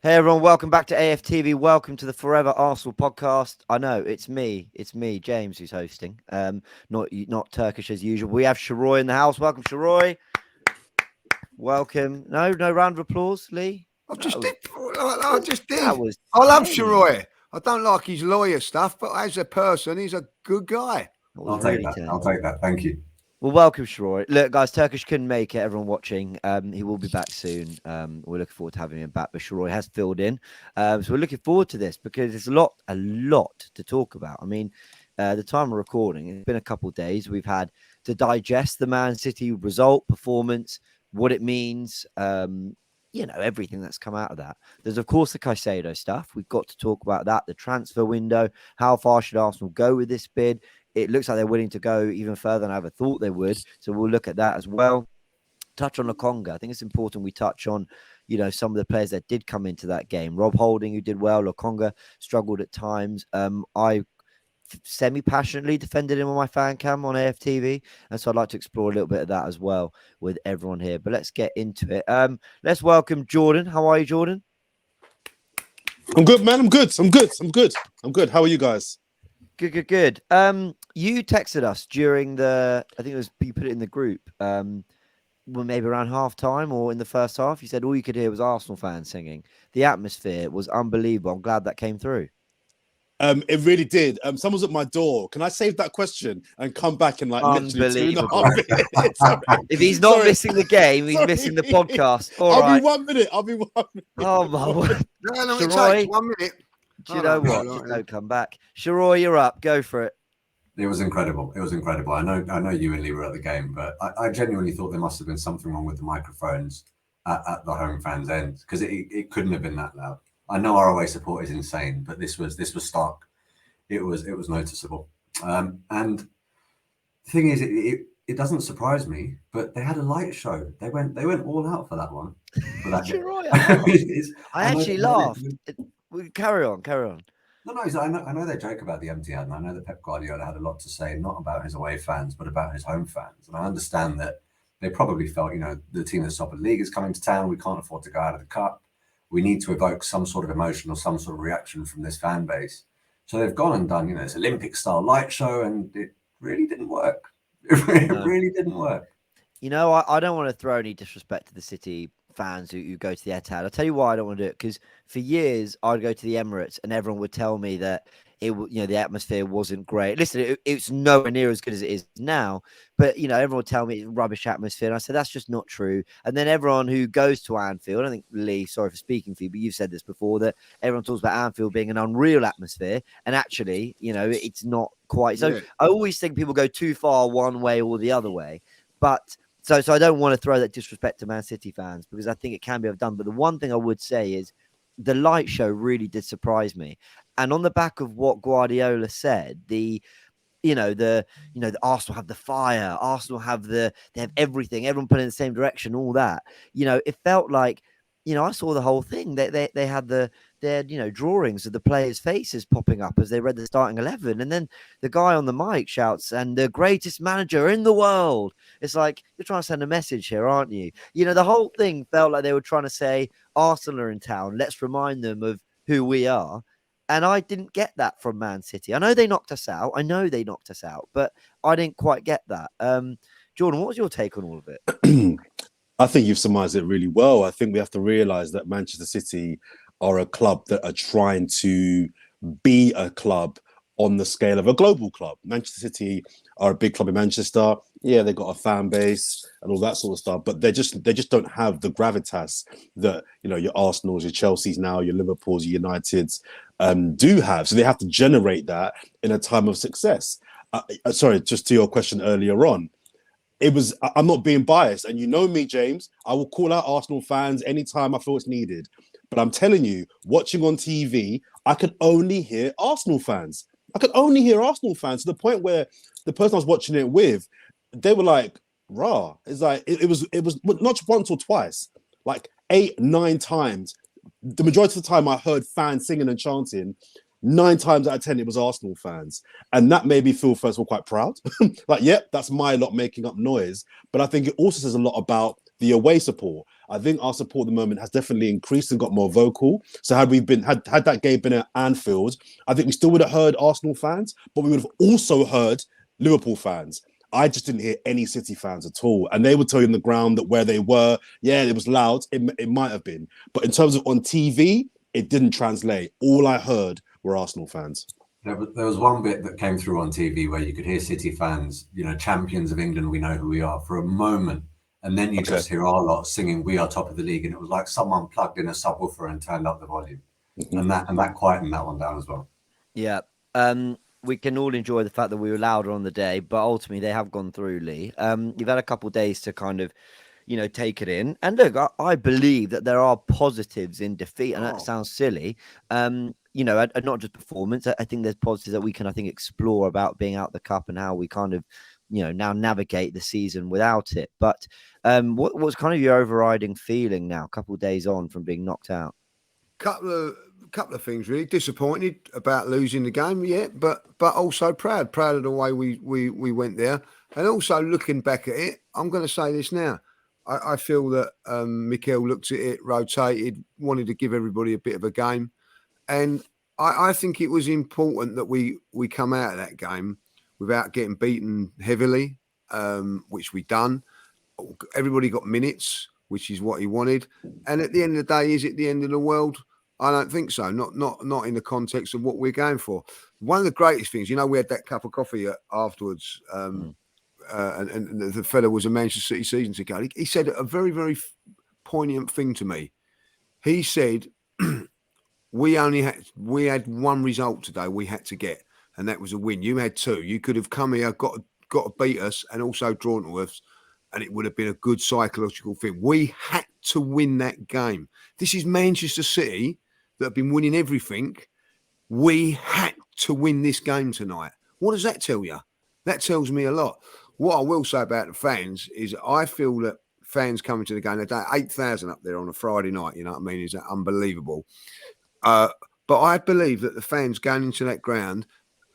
Hey everyone, welcome back to AFTV. Welcome to the Fourever Arsenal podcast. I know it's me, James, who's hosting. Not Turkish as usual. We have Sharoy in the house. Welcome, Sharoy. Welcome. No round of applause, Lee. I just did. I was. I love Sharoy. I don't like his lawyer stuff, but as a person, he's a good guy. I'll take that. Thank you. Well, welcome, Sharoy. Look, guys, Turkish couldn't make it. Everyone watching, he will be back soon. We're looking forward to having him back, but Sharoy has filled in. So we're looking forward to this because there's a lot to talk about. I mean, the time of recording, it's been a couple of days. We've had to digest the Man City result, performance, what it means, everything that's come out of that. There's, of course, the Caicedo stuff. We've got to talk about that, the transfer window. How far should Arsenal go with this bid? It looks like they're willing to go even further than I ever thought they would. So we'll look at that as well. Touch on Lokonga. I think it's important we touch on, some of the players that did come into that game. Rob Holding, who did well. Lokonga struggled at times. I semi-passionately defended him on my fan cam on AFTV. And so I'd like to explore a little bit of that as well with everyone here. But let's get into it. Let's welcome Jordan. How are you, Jordan? I'm good, man. I'm good. How are you guys? Good. You texted us during I think it was, you put it in the group, maybe around half time or in the first half. You said all you could hear was Arsenal fans singing. The atmosphere was unbelievable. I'm glad that came through. It really did. Someone's at my door. Can I save that question and come back in literally 2.5 minutes? If he's not missing the game, he's missing the podcast. I'll be 1 minute. Oh my word. No, Sharoy, 1 minute. Do you know what? Just don't come back. Sharoy, you're up. Go for it. It was incredible. I know you and Lee were at the game, but I genuinely thought there must have been something wrong with the microphones at the home fans' end because it couldn't have been that loud. I know our away support is insane, but this was stark. It was noticeable. And the thing is, it doesn't surprise me, but they had a light show. They went all out for that one. For that I actually laughed. Carry on. No, I know they joke about the empty ad, and I know that Pep Guardiola had a lot to say, not about his away fans, but about his home fans. And I understand that they probably felt, the team that's top of the league is coming to town. We can't afford to go out of the cup. We need to evoke some sort of emotion or some sort of reaction from this fan base. So they've gone and done, this Olympic-style light show, and it really didn't work. It really didn't work. I don't want to throw any disrespect to the City fans who go to the Etihad. I'll tell you why I don't want to do it, because for years I'd go to the Emirates and everyone would tell me that the atmosphere wasn't great. Listen, it's nowhere near as good as it is now, but everyone would tell me it's rubbish atmosphere, and I said that's just not true. And then everyone who goes to Anfield, I think Lee, sorry for speaking for you, but you've said this before, that everyone talks about Anfield being an unreal atmosphere, and actually, it's not quite. So yeah. I always think people go too far one way or the other way, but. So I don't want to throw that disrespect to Man City fans because I think it can be overdone. But the one thing I would say is the light show really did surprise me. And on the back of what Guardiola said, the Arsenal have the fire, Arsenal they have everything, everyone put in the same direction, all that. It felt like, I saw the whole thing. They had their drawings of the players' faces popping up as they read the starting 11, and then the guy on the mic shouts, "And the greatest manager in the world." It's like you're trying to send a message here, aren't you? The whole thing felt like they were trying to say, "Arsenal are in town. Let's remind them of who we are." And I didn't get that from Man City. I know they knocked us out, but I didn't quite get that. Jordan, what was your take on all of it? I think you've surmised it really well. I think we have to realise that Manchester City are a club that are trying to be a club on the scale of a global club. Manchester City are a big club in Manchester. Yeah, they've got a fan base and all that sort of stuff, but they just don't have the gravitas that your Arsenals, your Chelseas now, your Liverpools, your Uniteds do have. So they have to generate that in a time of success. Sorry, just to your question earlier on. I'm not being biased, and me, James, I will call out Arsenal fans anytime I feel it's needed. But I'm telling you, watching on TV, I could only hear Arsenal fans. To the point where the person I was watching it with, they were like, rah. It's like, it was not once or twice, like 8, 9 times. The majority of the time I heard fans singing and chanting. 9 times out of 10, it was Arsenal fans. And that made me feel, first of all, quite proud. Like, yep, that's my lot making up noise. But I think it also says a lot about the away support. I think our support at the moment has definitely increased and got more vocal. So had that game been at Anfield, I think we still would have heard Arsenal fans, but we would have also heard Liverpool fans. I just didn't hear any City fans at all. And they would tell you on the ground that where they were, yeah, it was loud. It might have been. But in terms of on TV, it didn't translate. All I heard were Arsenal fans. There was one bit that came through on TV where you could hear City fans, champions of England, we know who we are, for a moment. And then you just hear our lot singing, we are top of the league. And it was like someone plugged in a subwoofer and turned up the volume. And that quietened that one down as well. Yeah. We can all enjoy the fact that we were louder on the day, but ultimately they have gone through, Lee. You've had a couple of days to kind of, take it in. And look, I believe that there are positives in defeat, and that sounds silly. And not just performance. I think there's positives that we can, explore about being out the cup and how we kind of, now navigate the season without it. But what's kind of your overriding feeling now, a couple of days on from being knocked out? Couple of things, really. Disappointed about losing the game, yeah, but also proud of the way we went there, and also looking back at it. I'm going to say this now. I feel that Mikel looked at it, rotated, wanted to give everybody a bit of a game, and I think it was important that we come out of that game without getting beaten heavily, which we done. Everybody got minutes, which is what he wanted, and at the end of the day, is it the end of the world? I don't think so. Not in the context of what we're going for. One of the greatest things, we had that cup of coffee afterwards, and the fella was a Manchester City season ticket. He said a very, very poignant thing to me. He said, we had one result today we had to get, and that was a win. You had two. You could have come here, got to beat us, and also drawn to us, and it would have been a good psychological thing. We had to win that game. This is Manchester City that have been winning everything. We had to win this game tonight. What does that tell you? That tells me a lot. What I will say about the fans is I feel that fans coming to the game, they're 8,000 up there on a Friday night, you know what I mean? Is that unbelievable? But I believe that the fans going into that ground,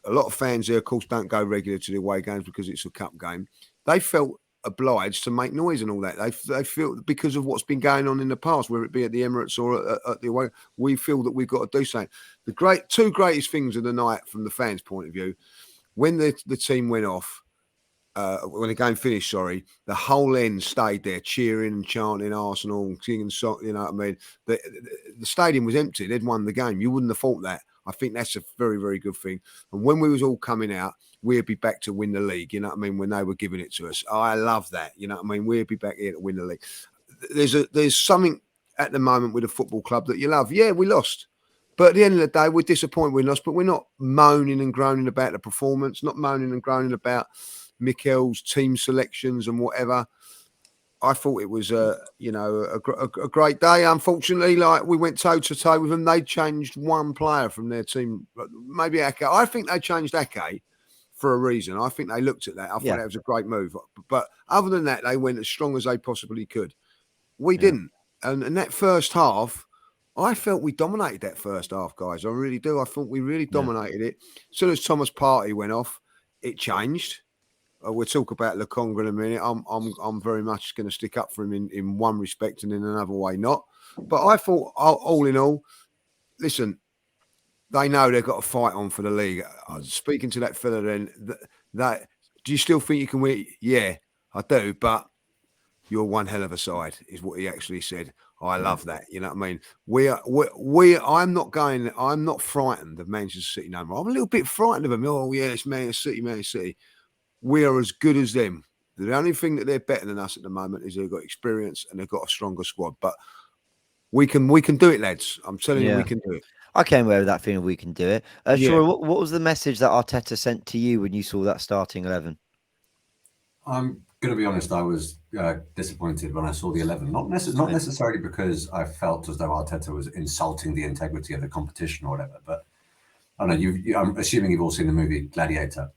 a lot of fans there, of course, don't go regular to the away games because it's a cup game. They felt obliged to make noise and all that. They feel because of what's been going on in the past, whether it be at the Emirates or at the away, we feel that we've got to do something. The two greatest things of the night from the fans' point of view, when the team went off, when the game finished, the whole end stayed there cheering and chanting Arsenal and singing songs, you know what I mean? The stadium was empty. They'd won the game. You wouldn't have thought that. I think that's a very, very good thing. And when we was all coming out, we'd be back to win the league, you know what I mean, when they were giving it to us. I love that, you know what I mean? We'd be back here to win the league. There's something at the moment with a football club that you love. Yeah, we lost. But at the end of the day, we're disappointed we lost, but we're not moaning and groaning about the performance, not moaning and groaning about Mikel's team selections and whatever. I thought it was a great day. Unfortunately, we went toe to toe with them. They changed one player from their team, maybe Ake. I think they changed Ake for a reason. I think they looked at that. I thought that was a great move. But other than that, they went as strong as they possibly could. We didn't. And that first half, I felt we dominated that first half, guys. I really do. I thought we really dominated it. As soon as Thomas Partey went off, it changed. We'll talk about Lokonga in a minute. I'm very much going to stick up for him in one respect and in another way not. But I thought, all in all, listen, they know they've got a fight on for the league. I was speaking to that fella then. That do you still think you can win? Yeah, I do. But you're one hell of a side, is what he actually said. I love that. You know what I mean? I'm not frightened of Manchester City no more. I'm a little bit frightened of them. Oh yeah, it's Manchester City. We are as good as them. The only thing that they're better than us at the moment is they've got experience and they've got a stronger squad. But we can do it, lads. I'm telling you, we can do it. I came away with that feeling we can do it. Sure. What was the message that Arteta sent to you when you saw that starting 11? I'm going to be honest. I was disappointed when I saw the 11. Not necessarily because I felt as though Arteta was insulting the integrity of the competition or whatever. But I don't know. I'm assuming you've all seen the movie Gladiator.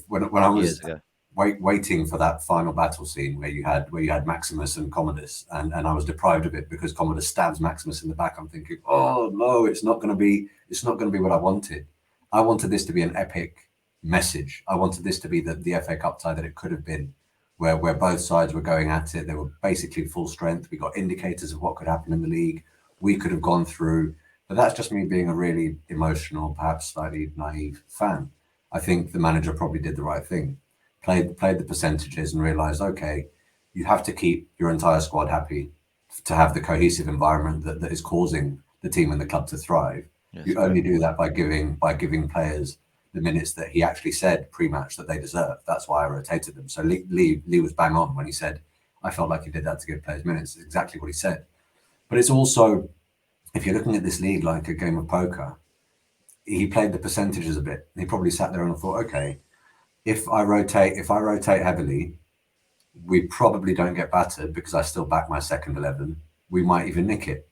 When I was waiting for that final battle scene where you had Maximus and Commodus, and I was deprived of it because Commodus stabs Maximus in the back, I'm thinking, oh no, it's not going to be what I wanted. I wanted this to be an epic message. I wanted this to be the FA Cup tie that it could have been. where both sides were going at it. They were basically full strength. We got indicators of what could happen in the league. We could have gone through, but that's just me being a really emotional, perhaps slightly naive fan. I think the manager probably did the right thing, played the percentages and realized, okay, you have to keep your entire squad happy to have the cohesive environment that is causing the team and the club to thrive. Yes, you only do that by giving players the minutes that he actually said pre-match that they deserve. That's why I rotated them. So Lee was bang on when he said, I felt like he did that to give players minutes. It's exactly what he said. But it's also, if you're looking at this league like a game of poker, he played the percentages a bit. He probably sat there and thought, okay, if I rotate heavily, we probably don't get battered because I still back my second 11. We might even nick it.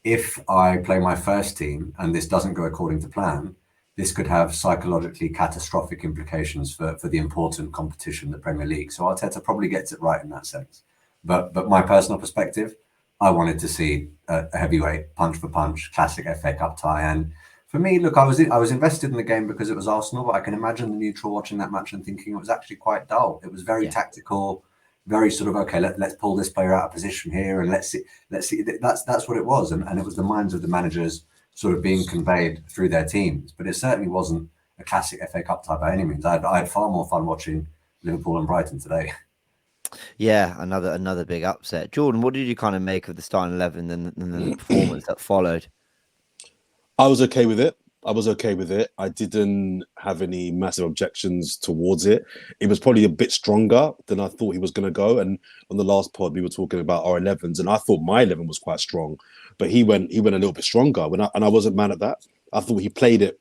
If I play my first team and this doesn't go according to plan, this could have psychologically catastrophic implications for the important competition, the Premier League. So Arteta probably gets it right in that sense. But my personal perspective, I wanted to see a heavyweight punch for punch, classic FA Cup tie. And for me, look, I was invested in the game because it was Arsenal, but I can imagine the neutral watching that match and thinking it was actually quite dull. It was very tactical, very sort of, okay, let's pull this player out of position here and let's see. That's what it was. And it was the minds of the managers sort of being conveyed through their teams. But it certainly wasn't a classic FA Cup tie by any means. I had far more fun watching Liverpool and Brighton today. Yeah, another big upset. Jordan, what did you kind of make of the starting 11 and the performance that followed? I was okay with it. I didn't have any massive objections towards it. It was probably a bit stronger than I thought he was going to go. And on the last pod, we were talking about our 11s, and I thought my 11 was quite strong, but he went a little bit stronger. And I wasn't mad at that. I thought he played it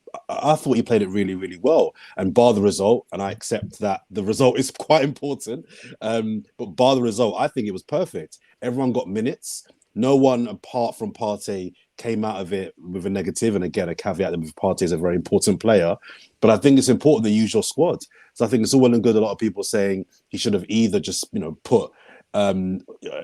really, really well. And bar the result, and I accept that the result is quite important. But bar the result, I think it was perfect. Everyone got minutes. No one apart from Partey came out of it with a negative. And again, a caveat that Partey is a very important player. But I think it's important to use your squad. So I think it's all well and good. A lot of people saying he should have either just, put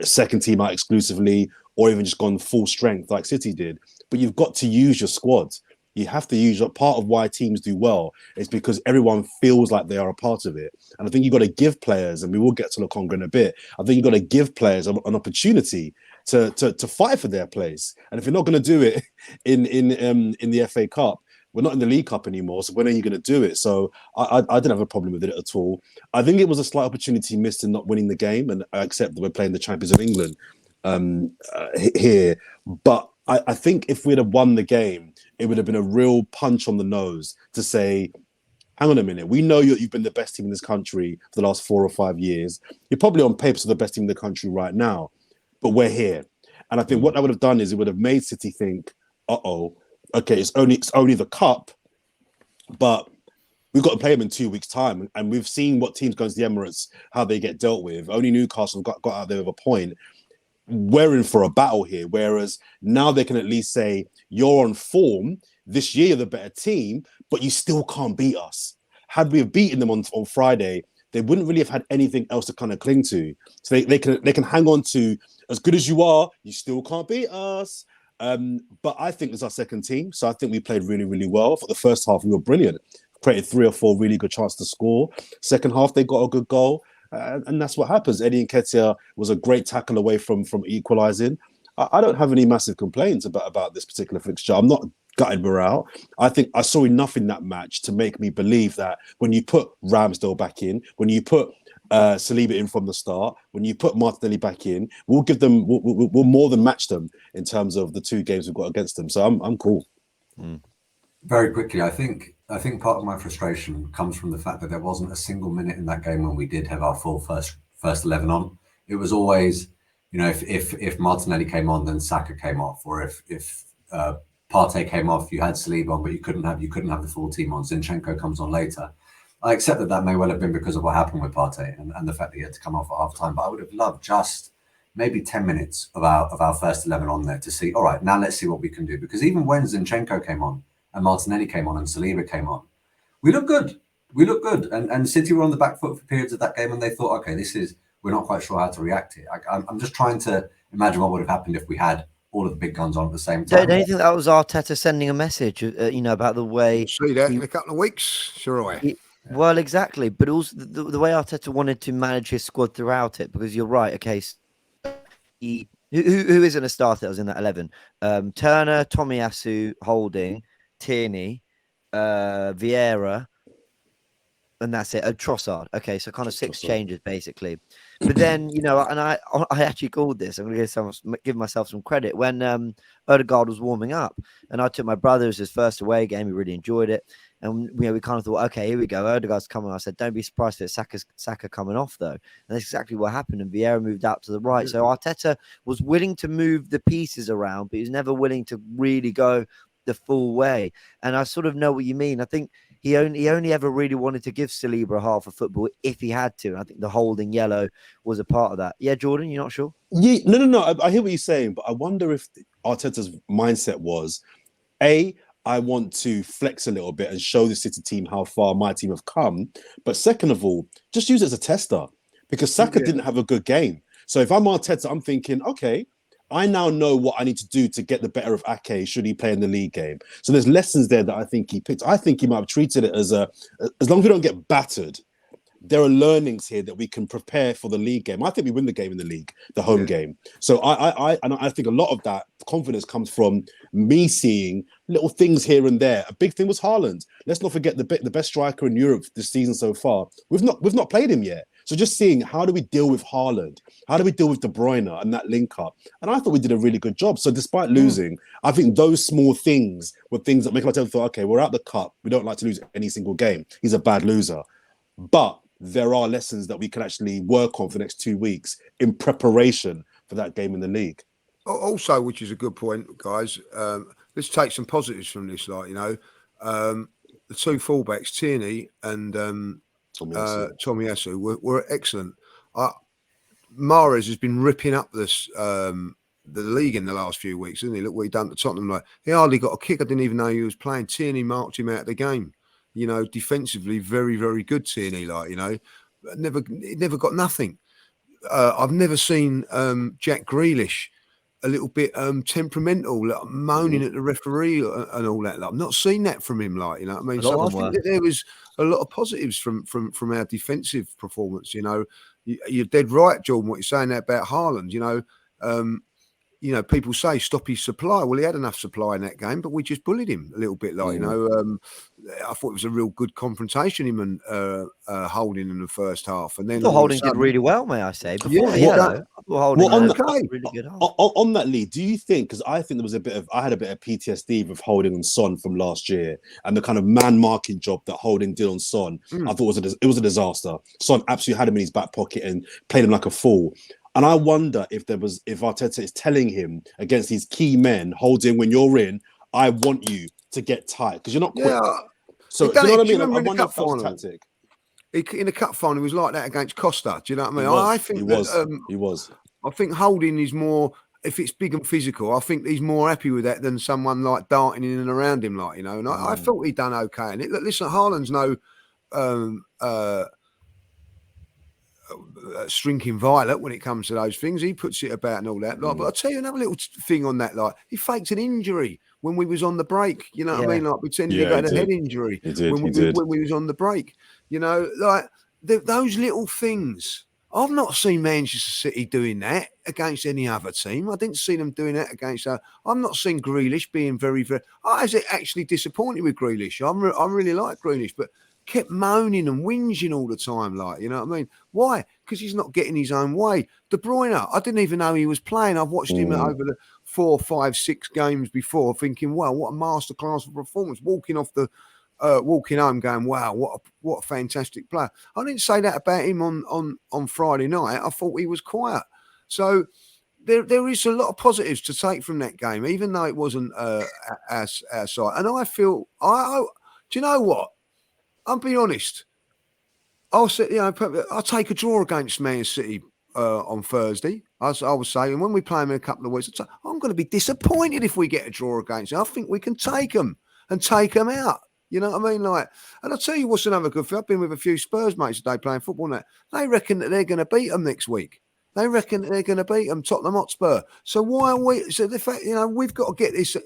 second team out exclusively or even just gone full strength like City did. But you've got to use your squad. You have to use your part of why teams do well is because everyone feels like they are a part of it. And I think you've got to give players, and we will get to Lokonga in a bit, I think you've got to give players an opportunity to fight for their place. And if you're not going to do it in the FA Cup, we're not in the League Cup anymore. So when are you going to do it? So I didn't have a problem with it at all. I think it was a slight opportunity missed in not winning the game. And I accept that we're playing the Champions of England here. But I think if we'd have won the game, it would have been a real punch on the nose to say, hang on a minute, we know you've been the best team in this country for the last 4 or 5 years. You're probably on paper the best team in the country right now, but we're here. And I think what that would have done is it would have made City think, okay, it's only the cup, but we've got to play them in 2 weeks' time. And we've seen what teams going to the Emirates, how they get dealt with. Only Newcastle got out there with a point. We're in for a battle here. Whereas now they can at least say, you're on form. This year, you're the better team, but you still can't beat us. Had we have beaten them on Friday, they wouldn't really have had anything else to kind of cling to. So they can hang on to, as good as you are, you still can't beat us. But I think it's our second team. So I think we played really, really well. For the first half, we were brilliant. Created 3 or 4 really good chances to score. Second half, they got a good goal. And that's what happens. Eddie Nketiah was a great tackle away from equalising. I don't have any massive complaints about this particular fixture. I'm not gutted morale. I think I saw enough in that match to make me believe that when you put Ramsdale back in, when you put Saliba in from the start, when you put Martinelli back in, we'll more than match them in terms of the 2 games we've got against them. So I'm cool. Very quickly, I think part of my frustration comes from the fact that there wasn't a single minute in that game when we did have our full first 11 on. It was always, if Martinelli came on, then Saka came off, or if Partey came off, you had Saliba on, but you couldn't have the full team on. Zinchenko comes on later. I accept that may well have been because of what happened with Partey and the fact that he had to come off at half time. But I would have loved just maybe 10 minutes of our first 11 on there to see, all right, now let's see what we can do. Because even when Zinchenko came on and Martinelli came on and Saliba came on, we look good. And City were on the back foot for periods of that game, and they thought, okay, we're not quite sure how to react here. I'm just trying to imagine what would have happened if we had all of the big guns on at the same time. Don't you think that was Arteta sending a message, about the way... We'll see that in a couple of weeks. Sure. Well, exactly, but also the way Arteta wanted to manage his squad throughout it, because you're right. Okay, who isn't a starter that was in that 11? Turner, Tomiyasu, Holding, Tierney, Vieira, and that's it. Trossard. Okay, so kind of six Trossard. changes basically. But then, and I actually called this. I'm going to give myself some credit when Odegaard was warming up, and I took my brother. It was his first away game. He really enjoyed it, and we kind of thought, okay, here we go. Odegaard's coming. I said, don't be surprised if Saka coming off though, and that's exactly what happened. And Vieira moved out to the right. So Arteta was willing to move the pieces around, but he was never willing to really go the full way. And I sort of know what you mean. I think he only ever really wanted to give Saliba half of football if he had to. And I think the Holding yellow was a part of that. Yeah, Jordan, you're not sure? Yeah, no. I hear what you're saying, but I wonder if Arteta's mindset was, I want to flex a little bit and show the City team how far my team have come. But second of all, just use it as a tester, because Saka didn't have a good game. So if I'm Arteta, I'm thinking, okay, I now know what I need to do to get the better of Ake should he play in the league game. So there's lessons there that I think he picked. I think he might have treated it as long as we don't get battered, there are learnings here that we can prepare for the league game. I think we win the game in the league, the home game. So I think a lot of that confidence comes from me seeing little things here and there. A big thing was Haaland. Let's not forget the best striker in Europe this season so far. We've not played him yet. So just seeing how do we deal with Haaland? How do we deal with De Bruyne and that link up? And I thought we did a really good job. So despite losing, I think those small things were things that make myself thought, okay, we're out the cup. We don't like to lose any single game. He's a bad loser. But there are lessons that we can actually work on for the next 2 weeks in preparation for that game in the league. Also, which is a good point, guys, let's take some positives from this. The two fullbacks, Tierney and Tomiyasu, were excellent. Mahrez has been ripping up this the league in the last few weeks, hasn't he? Look what he done to Tottenham. He hardly got a kick. I didn't even know he was playing. Tierney marked him out of the game. Defensively, very, very good. Tierney, never got nothing. I've never seen Jack Grealish a little bit temperamental, moaning at the referee and all that. I've not seen that from him. I think that there was a lot of positives from our defensive performance. You're dead right, Jordan, what you're saying there about Haaland. People say stop his supply. Well, he had enough supply in that game, but we just bullied him a little bit. I thought it was a real good confrontation, him and Holding in the first half. And then Holding did really well, may I say? Before the yellow, Holding really good. On that lead, do you think? Because I think I had a bit of PTSD with Holding and Son from last year, and the kind of man marking job that Holding did on Son. I thought it was a disaster. Son absolutely had him in his back pocket and played him like a fool. And I wonder if Arteta is telling him against these key men, Holding, when you're in, I want you to get tight because you're not quick. Yeah. So do you know what I mean? I wonder if that was a tactic. In the cup final, he was like that against Costa. Do you know what I mean? I think he was. I think Holding is more. If it's big and physical, I think he's more happy with that than someone like darting in and around him, And I thought he'd done okay. And listen, Haaland's no. Shrinking violet when it comes to those things. He puts it about and all that. But I'll tell you another little thing on that. He faked an injury when we was on the break. You know what I mean? Pretending he had a head injury when we was on the break. Those little things. I've not seen Manchester City doing that against any other team. I didn't see them doing that against. I've not seen Grealish being very, very. I was actually disappointed with Grealish. I really like Grealish, but kept moaning and whinging all the time, you know what I mean? Why? Because he's not getting his own way. De Bruyne, I didn't even know he was playing. I've watched him over the 4, 5, 6 games before, thinking, wow, what a masterclass of performance. Walking home going, wow, what a fantastic player. I didn't say that about him on Friday night. I thought he was quiet. So there is a lot of positives to take from that game, even though it wasn't our side. And I feel, do you know what? I'll be honest. I'll take a draw against Man City on Thursday. I was saying when we play them in a couple of weeks, I'm going to be disappointed if we get a draw against them. I think we can take them and take them out. You know what I mean? And I'll tell you what's another good thing. I've been with a few Spurs mates today playing football now. They reckon that they're going to beat them next week. They reckon that they're going to beat them, Tottenham Hotspur. So why are we? So the fact, we've got to get this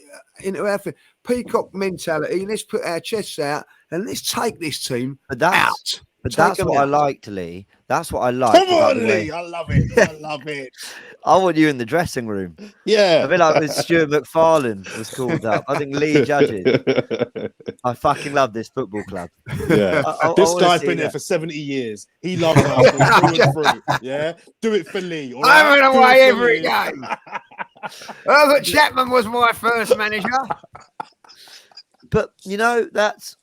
into our thing. peacock mentality. Let's put our chests out and let's take this team But that's out. but Take that's them what I out. liked, Lee. That's what I liked Come about on, the way Lee. I love it. I love it. I want you in the dressing room. I Yeah. feel like when Stuart MacFarlane was called up. I think Lee Judges. I fucking love this football club. Yeah. I This wanna guy's see been here that. for 70 years. He loves Arsenal through and through. Yeah. Do it for Lee. All I'm right. in Do away it for every Lee. game. Herbert Chapman was my first manager. But that's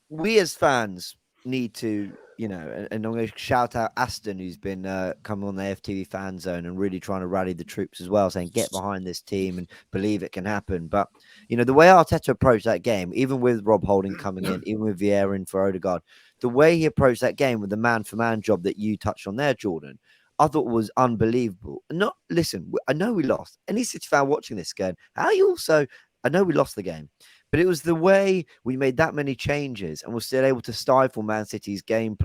we as fans need to, and I'm going to shout out Aston, who's been coming on the AFTV fan zone and really trying to rally the troops as well, saying get behind this team and believe it can happen. But the way Arteta approached that game, even with Rob Holding coming in, even with Vieira in for Odegaard, the way he approached that game with the man-for-man job that you touched on there, Jordan, I thought was unbelievable. Listen, I know we lost. Any City fan watching this going, how you also? I know we lost the game. But it was the way we made that many changes and were still able to stifle Man City's game,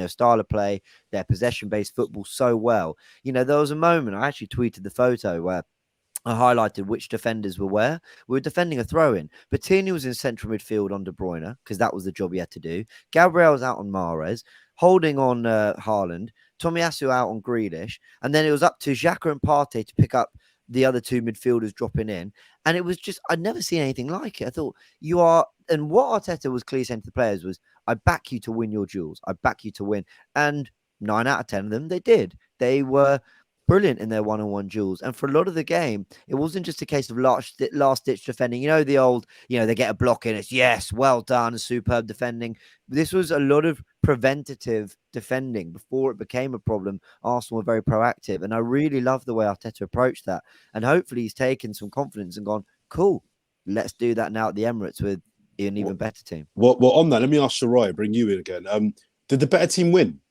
style of play, their possession-based football so well. There was a moment, I actually tweeted the photo where I highlighted which defenders were where. We were defending a throw-in. Patini was in central midfield on De Bruyne because that was the job he had to do. Gabriel was out on Mahrez, Holding on Haaland, Tomiyasu out on Grealish, and then it was up to Xhaka and Partey to pick up the other two midfielders dropping in. And it was just, I'd never seen anything like it. I thought and what Arteta was clearly saying to the players was, I back you to win your duels. I back you to win. And 9 out of 10 of them, they did. They were brilliant in their one-on-one duels. And for a lot of the game, it wasn't just a case of last-ditch defending. The old, they get a block in, it's yes, well done, superb defending. This was a lot of preventative defending before it became a problem. Arsenal were very proactive, and I really love the way Arteta approached that. And hopefully he's taken some confidence and gone, cool, let's do that now at the Emirates with an even better team. Well, on that, let me ask Sharai, bring you in again. Did the better team win?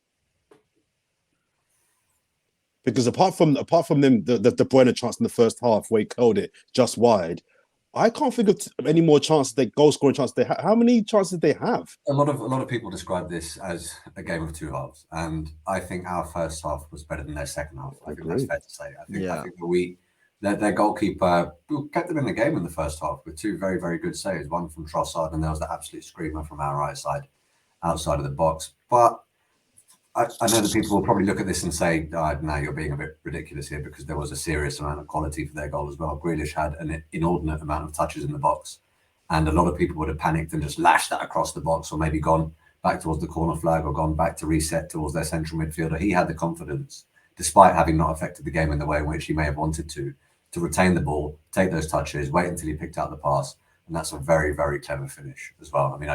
Because apart from them, the De Bruyne chance in the first half where he curled it just wide, I can't think of any more chances. Goal scoring chances they have. How many chances did they have? A lot of people describe this as a game of two halves, and I think our first half was better than their second half. I think that's fair to say. I think their goalkeeper kept them in the game in the first half with two very, very good saves. One from Trossard, and there was the absolute screamer from our right side, outside of the box. But I know that people will probably look at this and say, "No, you're being a bit ridiculous here," because there was a serious amount of quality for their goal as well. Grealish had an inordinate amount of touches in the box, and a lot of people would have panicked and just lashed that across the box, or maybe gone back towards the corner flag, or gone back to reset towards their central midfielder. He had the confidence, despite having not affected the game in the way in which he may have wanted to retain the ball, take those touches, wait until he picked out the pass. And that's a very, very clever finish as well. I mean,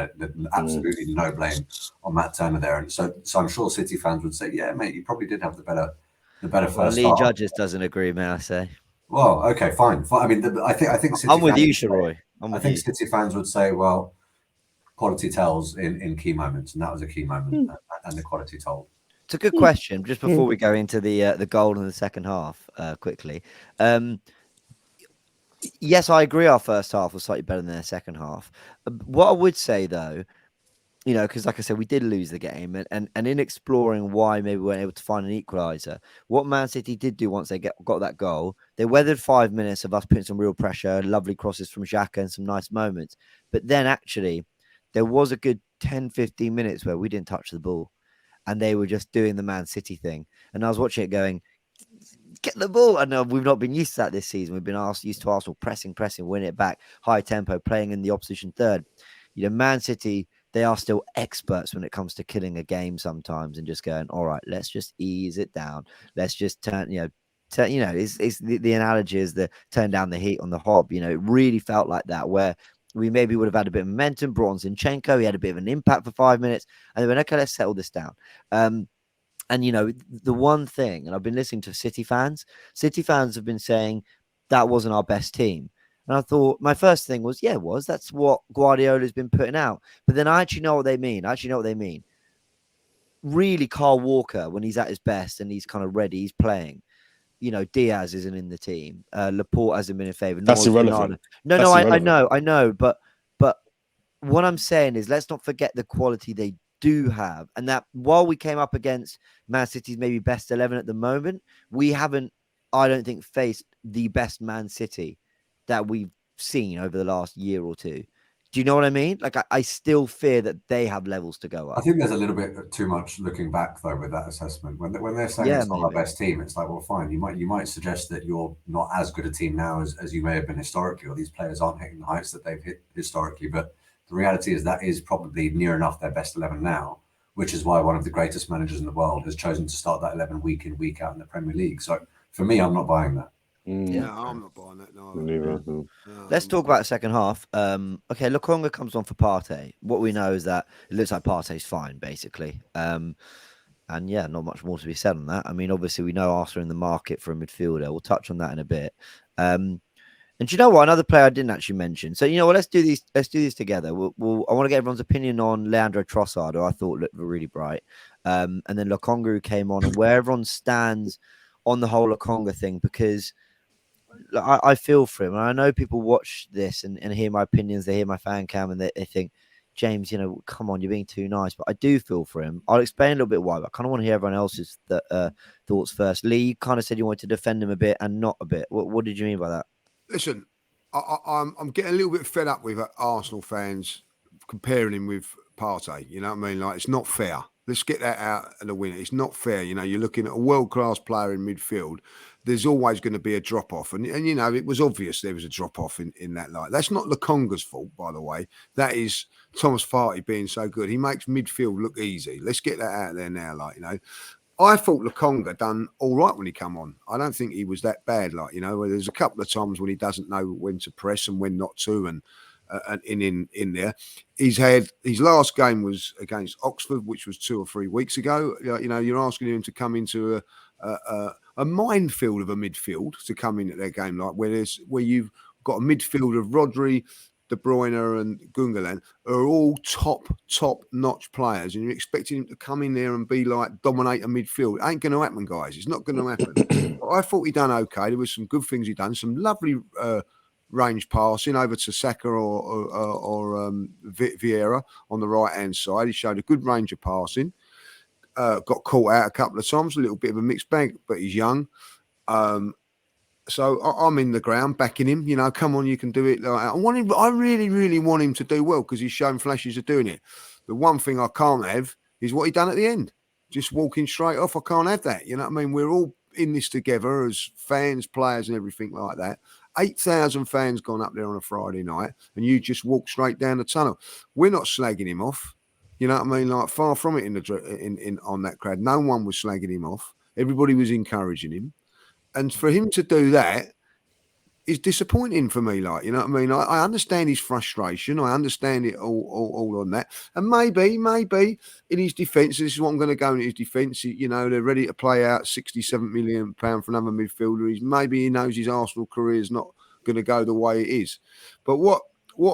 absolutely no blame on Matt Turner there. And so I'm sure City fans would say, "Yeah, mate, you probably did have the better first Lee half." Judges doesn't agree, may I say? Well, okay, fine. I mean, I think City I'm with fans you, Sharoy. I think City fans would say, "Well, quality tells in key moments," and that was a key moment, and the quality told. It's a good question. Just before we go into the goal in the second half, quickly. Yes, I agree. Our first half was slightly better than their second half. What I would say, though, because like I said, we did lose the game, and in exploring why maybe we weren't able to find an equaliser, what Man City did do once they got that goal, they weathered 5 minutes of us putting some real pressure, lovely crosses from Xhaka and some nice moments. But then actually, there was a good 10, 15 minutes where we didn't touch the ball, and they were just doing the Man City thing. And I was watching it going, get the ball. I know we've not been used to that this season. We've been used to Arsenal pressing, win it back, high tempo, playing in the opposition third. Man City, they are still experts when it comes to killing a game sometimes and just going, all right, let's just ease it down. Let's just turn, it's the analogy is the turn down the heat on the hob. It really felt like that, where we maybe would have had a bit of momentum, brought on Zinchenko, he had a bit of an impact for 5 minutes, and they went, okay, let's settle this down. And, the one thing, and I've been listening to City fans have been saying that wasn't our best team. And I thought my first thing was, yeah, that's what Guardiola's been putting out. But then I actually know what they mean. Really, Carl Walker, when he's at his best and he's kind of ready, he's playing. Diaz isn't in the team. Laporte hasn't been in favour. That's irrelevant. I know. But what I'm saying is, let's not forget the quality they do have, and that while we came up against Man City's maybe best 11 at the moment, we haven't, I don't think, faced the best Man City that we've seen over the last year or two. Do you know what I mean? Like, I still fear that they have levels to go I up. think there's a little bit too much looking back though with that assessment. When they're saying Yeah, it's not our maybe. best team, it's like, well, fine. You might suggest that you're not as good a team now as you may have been historically, or these players aren't hitting the heights that they've hit historically. But the reality is that is probably near enough their best 11 now, which is why one of the greatest managers in the world has chosen to start that 11 week in, week out in the Premier League. So for me, I'm not buying that. Yeah. No, I'm not buying that. No. Neither, no. Let's talk about the second half. Okay, Lokonga comes on for Partey. What we know is that it looks like Partey's fine, basically. And yeah, not much more to be said on that. I mean, obviously, we know Arsenal in the market for a midfielder. We'll touch on that in a bit. And do you know what? Another player I didn't actually mention. So you know what? Let's do these. Let's do these together. I want to get everyone's opinion on Leandro Trossard, who I thought looked really bright. And then Lokonga, who came on, and where everyone stands on the whole Lokonga thing, because I feel for him, and I know people watch this and hear my opinions. They hear my fan cam, and they think, James, come on, you're being too nice. But I do feel for him. I'll explain a little bit why, but I kind of want to hear everyone else's thoughts first. Lee, you kind of said you wanted to defend him a bit and not a bit. What did you mean by that? Listen, I'm getting a little bit fed up with Arsenal fans comparing him with Partey. You know what I mean? Like, it's not fair. Let's get that out of the winner. It's not fair. You're looking at a world-class player in midfield. There's always going to be a drop-off. And it was obvious there was a drop-off in that light. That's not Lokonga's fault, by the way. That is Thomas Partey being so good. He makes midfield look easy. Let's get that out there now, I thought Lokonga done all right when he come on. I don't think he was that bad. Where there's a couple of times when he doesn't know when to press and when not to, and in there. He's had his last game was against Oxford, which was 2 or 3 weeks ago. You're asking him to come into a minefield of a midfield to come in at their game, where you've got a midfield of Rodri, De Bruyne and Gundogan are all top-notch players, and you're expecting him to come in there and be dominate a midfield. It ain't going to happen, guys. It's not going to happen. But I thought he done okay. There was some good things he done. Some lovely range passing over to Saga or Vieira on the right-hand side. He showed a good range of passing. Got caught out a couple of times, a little bit of a mixed bag, but he's young. So I'm in the ground backing him. Come on, you can do it. I really, really want him to do well because he's shown flashes of doing it. The one thing I can't have is what he done at the end. Just walking straight off. I can't have that. You know what I mean? We're all in this together as fans, players, and everything like that. 8,000 fans gone up there on a Friday night, and you just walk straight down the tunnel. We're not slagging him off. You know what I mean? Far from it in on that crowd. No one was slagging him off. Everybody was encouraging him. And for him to do that is disappointing for me. You know what I mean? I understand his frustration. I understand it all on that. And maybe in his defence, this is what I'm going to go in his defence. They're ready to play out £67 million for another midfielder. Maybe he knows his Arsenal career is not going to go the way it is. But what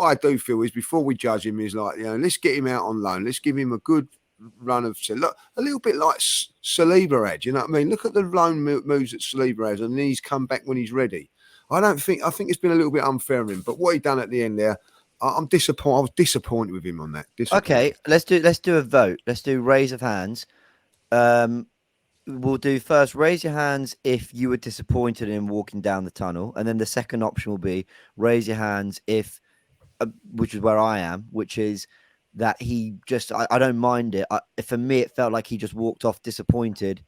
I do feel is before we judge him is let's get him out on loan. Let's give him a good run of look, a little bit like Saliba had. You know what I mean? Look at the loan moves that Saliba has, and then he's come back when he's ready. I think it's been a little bit unfair of him, but what he done at the end there, I'm disappointed. I was disappointed with him on that. Okay, let's do a vote. Let's do raise of hands. We'll do first raise your hands if you were disappointed in walking down the tunnel, and then the second option will be raise your hands if, which is where I am, which is that he just, I don't mind it. For me, it felt like he just walked off disappointed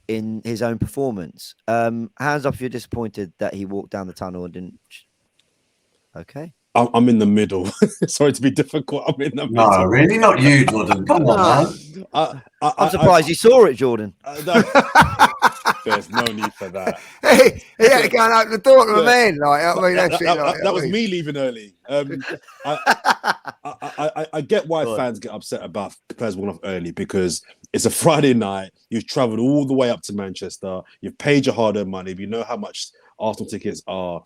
in his own performance. Hands up if you're disappointed that he walked down the tunnel and didn't. Okay. I'm in the middle. Sorry to be difficult. I'm in the middle. No, really? Not you, Jordan. Come on, man. I'm surprised you saw it, Jordan. There's no need for that. He had to go and open the door to a man. That was me leaving early. I get why fans get upset about players walking off early because it's a Friday night. You've travelled all the way up to Manchester. You've paid your hard-earned money. You know how much Arsenal tickets are.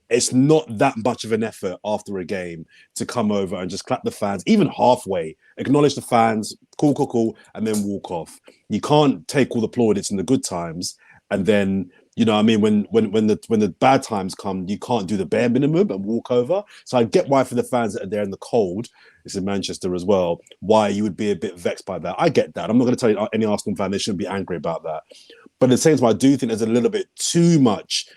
It's not that much of an effort after a game to come over and just clap the fans, even halfway, acknowledge the fans, cool, and then walk off. You can't take all the plaudits in the good times and then, when the bad times come, you can't do the bare minimum and walk over. So I get why for the fans that are there in the cold, it's in Manchester as well, why you would be a bit vexed by that. I get that. I'm not going to tell you any Arsenal fan they shouldn't be angry about that. But at the same time, I do think there's a little bit too much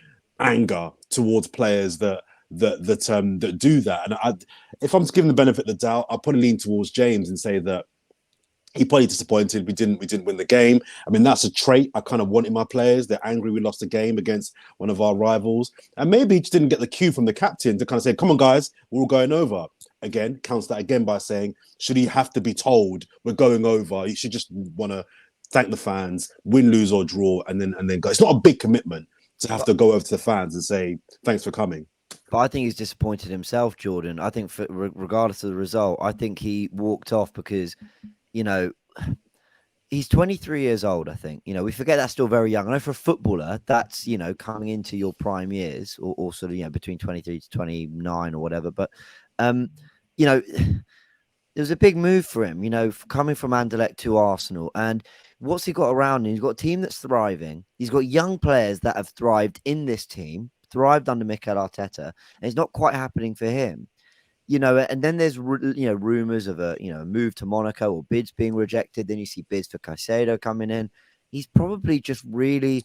anger towards players that that do that. And if I'm to give him the benefit of the doubt, I'll probably lean towards James and say that he probably disappointed. We didn't win the game. I mean, that's a trait I kind of want in my players. They're angry we lost a game against one of our rivals. And maybe he just didn't get the cue from the captain to kind of say, come on, guys, we're all going over. Again, counts that again by saying, should he have to be told we're going over? He should just want to thank the fans, win, lose or draw, and then go. It's not a big commitment to have to go over to the fans and say, thanks for coming. But I think he's disappointed himself, Jordan. I think regardless of the result, I think he walked off because, he's 23 years old, I think. We forget that's still very young. I know for a footballer, that's, coming into your prime years or sort of, between 23 to 29 or whatever. But, it was a big move for him, coming from Anderlecht to Arsenal. And what's he got around him? He's got a team that's thriving. He's got young players that have thrived in this team, thrived under Mikel Arteta. And it's not quite happening for him. And then there's, rumors of a move to Monaco or bids being rejected. Then you see bids for Caicedo coming in. He's probably just really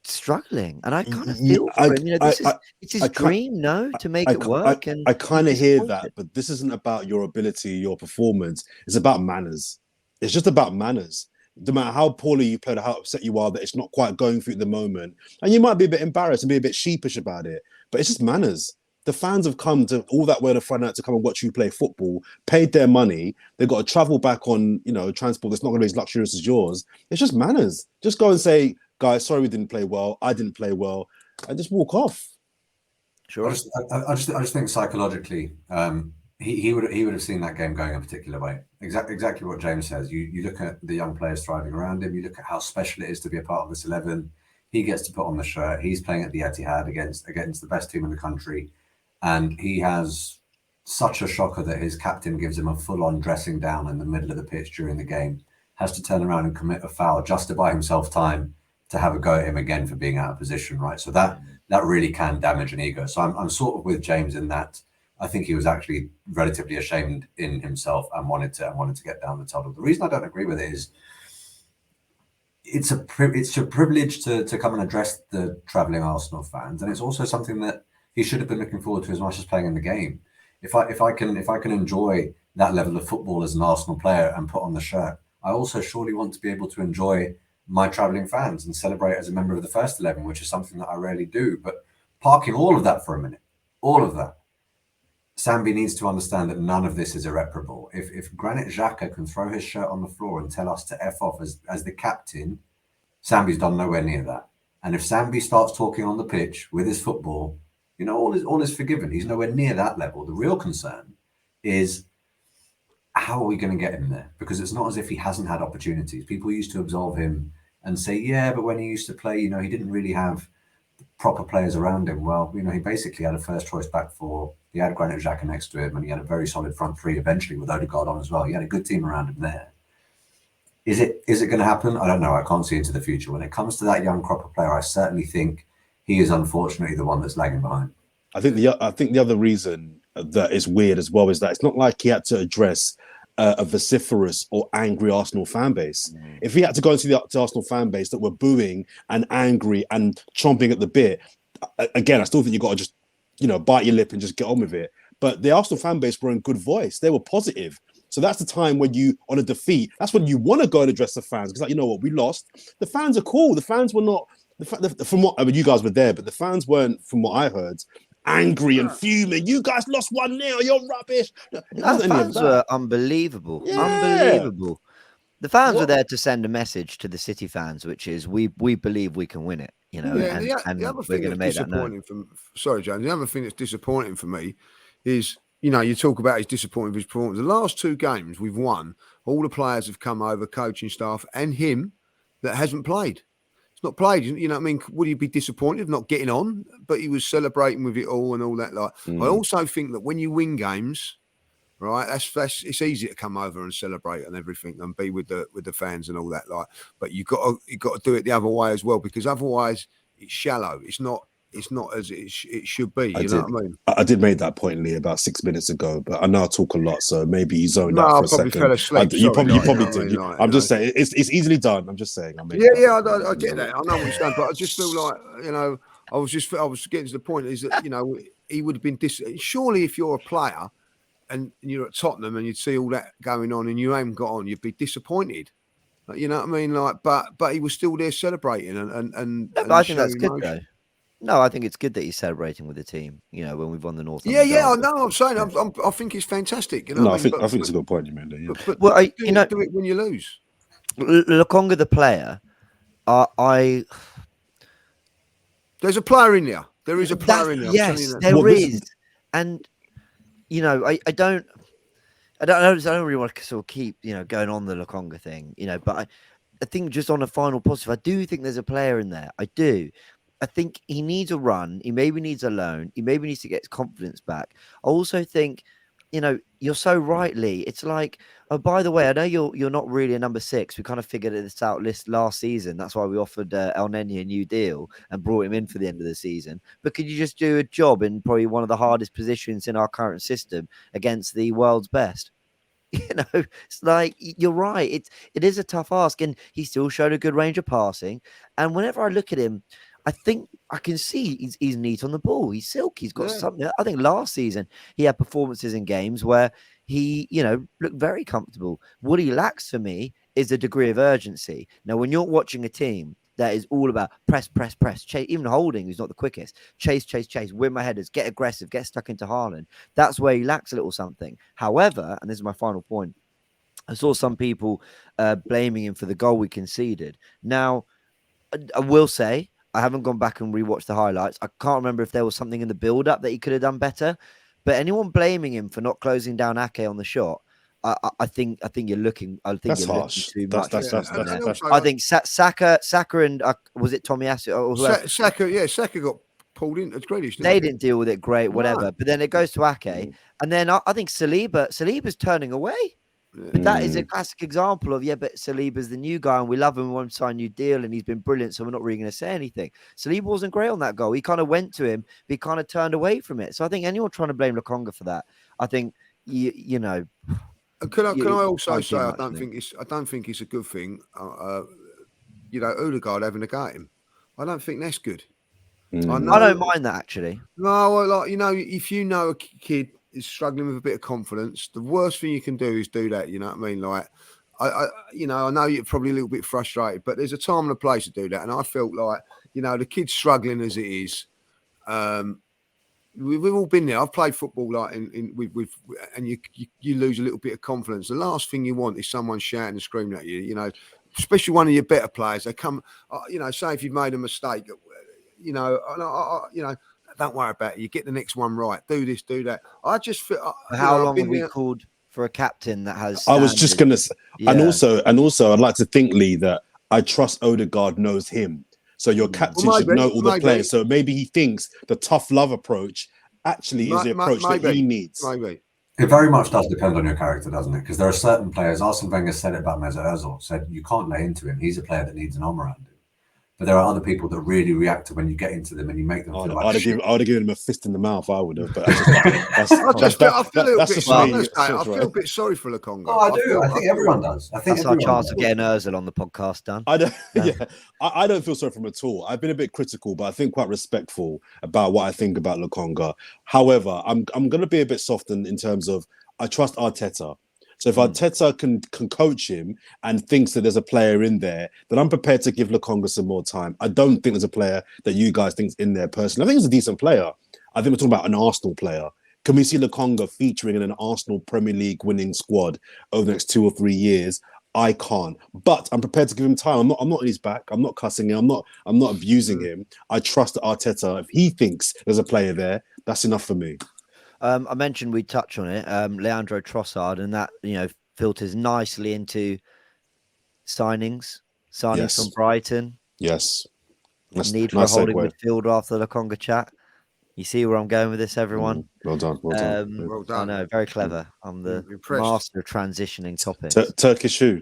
struggling. And I kind of feel for him. It's his dream, to make it work. And I kind of hear that, but this isn't about your ability, your performance. It's about manners. It's just about manners. No matter how poorly you played or how upset you are that it's not quite going through at the moment. And you might be a bit embarrassed and be a bit sheepish about it, but it's just manners. The fans have come to all that way to find out to come and watch you play football, paid their money. They've got to travel back on, transport that's not going to be as luxurious as yours. It's just manners. Just go and say, guys, sorry we didn't play well. I didn't play well. And just walk off. Sure. I just think psychologically, he would have seen that game going a particular way. Exactly what James says. You look at the young players thriving around him. You look at how special it is to be a part of this 11. He gets to put on the shirt. He's playing at the Etihad against the best team in the country. And he has such a shocker that his captain gives him a full-on dressing down in the middle of the pitch during the game, has to turn around and commit a foul just to buy himself time to have a go at him again for being out of position, right? So that really can damage an ego. So I'm sort of with James in that. I think he was actually relatively ashamed in himself and wanted to get down the tunnel. The reason I don't agree with it is it's a privilege to come and address the travelling Arsenal fans, and it's also something that he should have been looking forward to as much as playing in the game. If I can enjoy that level of football as an Arsenal player and put on the shirt, I also surely want to be able to enjoy my travelling fans and celebrate as a member of the first 11, which is something that I rarely do. But parking all of that for a minute, all of that, Sambi needs to understand that none of this is irreparable. If Granit Xhaka can throw his shirt on the floor and tell us to F off as the captain, Sambi's done nowhere near that. And if Sambi starts talking on the pitch with his football, all is forgiven. He's nowhere near that level. The real concern is how are we going to get him there? Because it's not as if he hasn't had opportunities. People used to absolve him and say, yeah, but when he used to play, he didn't really have proper players around him. Well, he basically had a first choice back four. He had Granit Xhaka next to him, and he had a very solid front three eventually with Odegaard on as well. He had a good team around him there. Is it going to happen? I don't know. I can't see into the future. When it comes to that young crop of player, I certainly think he is unfortunately the one that's lagging behind. I think the other reason that is weird as well is that it's not like he had to address a vociferous or angry Arsenal fan base. If he had to go into the Arsenal fan base that were booing and angry and chomping at the bit, again, I still think you got to just, bite your lip and just get on with it. But the Arsenal fan base were in good voice. They were positive. So that's the time when you, on a defeat, that's when you want to go and address the fans. Because, you know what, we lost. The fans are cool. The fans were not, from what, you guys were there, but the fans weren't, from what I heard, angry and fuming. You guys lost 1-0. You're rubbish. The fans were unbelievable. Yeah. Unbelievable. The fans were there to send a message to the City fans, which is we believe we can win it. And we're going to make that known. Sorry, James. The other thing that's disappointing for me is, you talk about his disappointing with his performance. The last two games we've won, all the players have come over, coaching staff, and him that hasn't played. Not played, what I mean? Would he be disappointed of not getting on? But he was celebrating with it all and all that. I also think that when you win games, right, that's it's easy to come over and celebrate and everything and be with the fans and all that. But you got to do it the other way as well, because otherwise it's shallow. It's not as it should be. You know what I mean? I did make that point, Lee, about 6 minutes ago, but I know I talk a lot, so maybe you zoned out for a second. Fell asleep. You probably did. I'm just saying, it's easily done. I'm just saying. I get that. I know what you're saying, but I just feel like, I was getting to the point is that, he would have been surely if you're a player and you're at Tottenham and you'd see all that going on and you haven't got on, you'd be disappointed. You know what I mean? Like, but he was still there celebrating and No, but I think that's showing good emotion. though. No, I think it's good that he's celebrating with the team. You know, when we've won the North. Yeah, I know. I'm saying, I think it's fantastic. You know, No, what I think it's a good point you made there. Yeah. But Well, do it when you lose. Lokonga, the player, there's a player in there. There is a player in there. Yes, there is. And you know, I don't really want to sort of keep going on the Lokonga thing. But I think just on a final positive, I do think there's a player in there. I do. I think he needs a run. He maybe needs a loan. He maybe needs to get his confidence back. I also think, you're so rightly. It's like, oh, by the way, I know you're not really a number 6. We kind of figured this out last season. That's why we offered El Neni a new deal and brought him in for the end of the season. But could you just do a job in probably one of the hardest positions in our current system against the world's best? It's like, you're right. It is a tough ask, and he still showed a good range of passing. And whenever I look at him, I think I can see he's neat on the ball. He's silky. He's got something. I think last season he had performances in games where he, looked very comfortable. What he lacks for me is a degree of urgency. Now, when you're watching a team that is all about press, chase, even holding, who's not the quickest, chase, win my headers, get aggressive, get stuck into Haaland. That's where he lacks a little something. However, and this is my final point, I saw some people blaming him for the goal we conceded. Now, I will say, I haven't gone back and rewatched the highlights. I can't remember if there was something in the build-up that he could have done better. But anyone blaming him for not closing down Ake on the shot, I think you're looking. I think that's you're harsh. Looking too much. That's I think Saka and was it Tomiyasu or whoever? Saka got pulled into Grealish. They didn't deal with it great, whatever. But then it goes to Ake, and then I think Saliba's turning away. But that is a classic example of, but Saliba's the new guy and we love him. We want to sign a new deal and he's been brilliant. So we're not really going to say anything. Saliba wasn't great on that goal. He kind of went to him, but he kind of turned away from it. So I think anyone trying to blame Lokonga for that, I think, you know. Can I also say, I don't think it's a good thing, Odegaard having a go at him. I don't think that's good. I don't mind that, actually. No, if you know a kid is struggling with a bit of confidence, the worst thing you can do is do that. You know what I mean? Like, I know you're probably a little bit frustrated, but there's a time and a place to do that. And I felt like, the kid's struggling as it is. We've all been there. I've played football like and you lose a little bit of confidence. The last thing you want is someone shouting and screaming at you. Especially one of your better players. They come, say if you've made a mistake, don't worry about it. You get the next one right. Do this, do that. I just feel. How long have we called for a captain that has? I was just going to say, and also, I'd like to think, Lee, that I trust Odegaard knows him. So your captain should know all the players. So maybe he thinks the tough love approach actually is the approach that he needs. Maybe. It very much does depend on your character, doesn't it? Because there are certain players. Arsene Wenger said it about Mesut Ozil. Said you can't lay into him. He's a player that needs an arm around him. But there are other people that really react to when you get into them and you make them feel like shit. I would have given him a fist in the mouth. I would have. But I feel a bit sorry for Lokonga. Oh, I do. I think everyone does. That's our chance of getting Ozil on the podcast done. I don't feel sorry for him at all. I've been a bit critical, but I think quite respectful about what I think about Lokonga. However, I'm going to be a bit soft in terms of I trust Arteta. So if Arteta can coach him and thinks that there's a player in there, then I'm prepared to give Lokonga some more time. I don't think there's a player that you guys think's in there personally. I think he's a decent player. I think we're talking about an Arsenal player. Can we see Lokonga featuring in an Arsenal Premier League winning squad over the next 2 or 3 years? I can't. But I'm prepared to give him time. I'm not on his back. I'm not cussing him. I'm not abusing him. I trust Arteta. If he thinks there's a player there, that's enough for me. I mentioned we'd touch on it, Leandro Trossard, and that, filters nicely into signings from Brighton. Yes. Need for a holding midfielder after the Lokonga chat. You see where I'm going with this, everyone? Well done. Well done. I know, very clever. I'm the master of transitioning topics. Turkish who?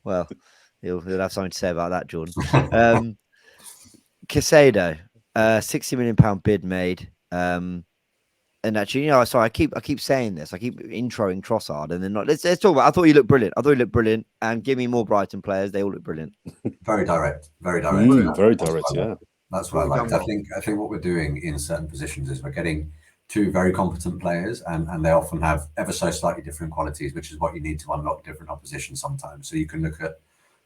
Well, he'll have something to say about that, Jordan. Caicedo, £60 million bid made. And actually, sorry, I keep saying this. I keep introing Trossard, and then let's talk about. I thought he looked brilliant. And give me more Brighton players. They all look brilliant. Very direct. Very direct. Yeah. That's what I liked. I think what we're doing in certain positions is we're getting two very competent players, and they often have ever so slightly different qualities, which is what you need to unlock different opposition sometimes. So you can look at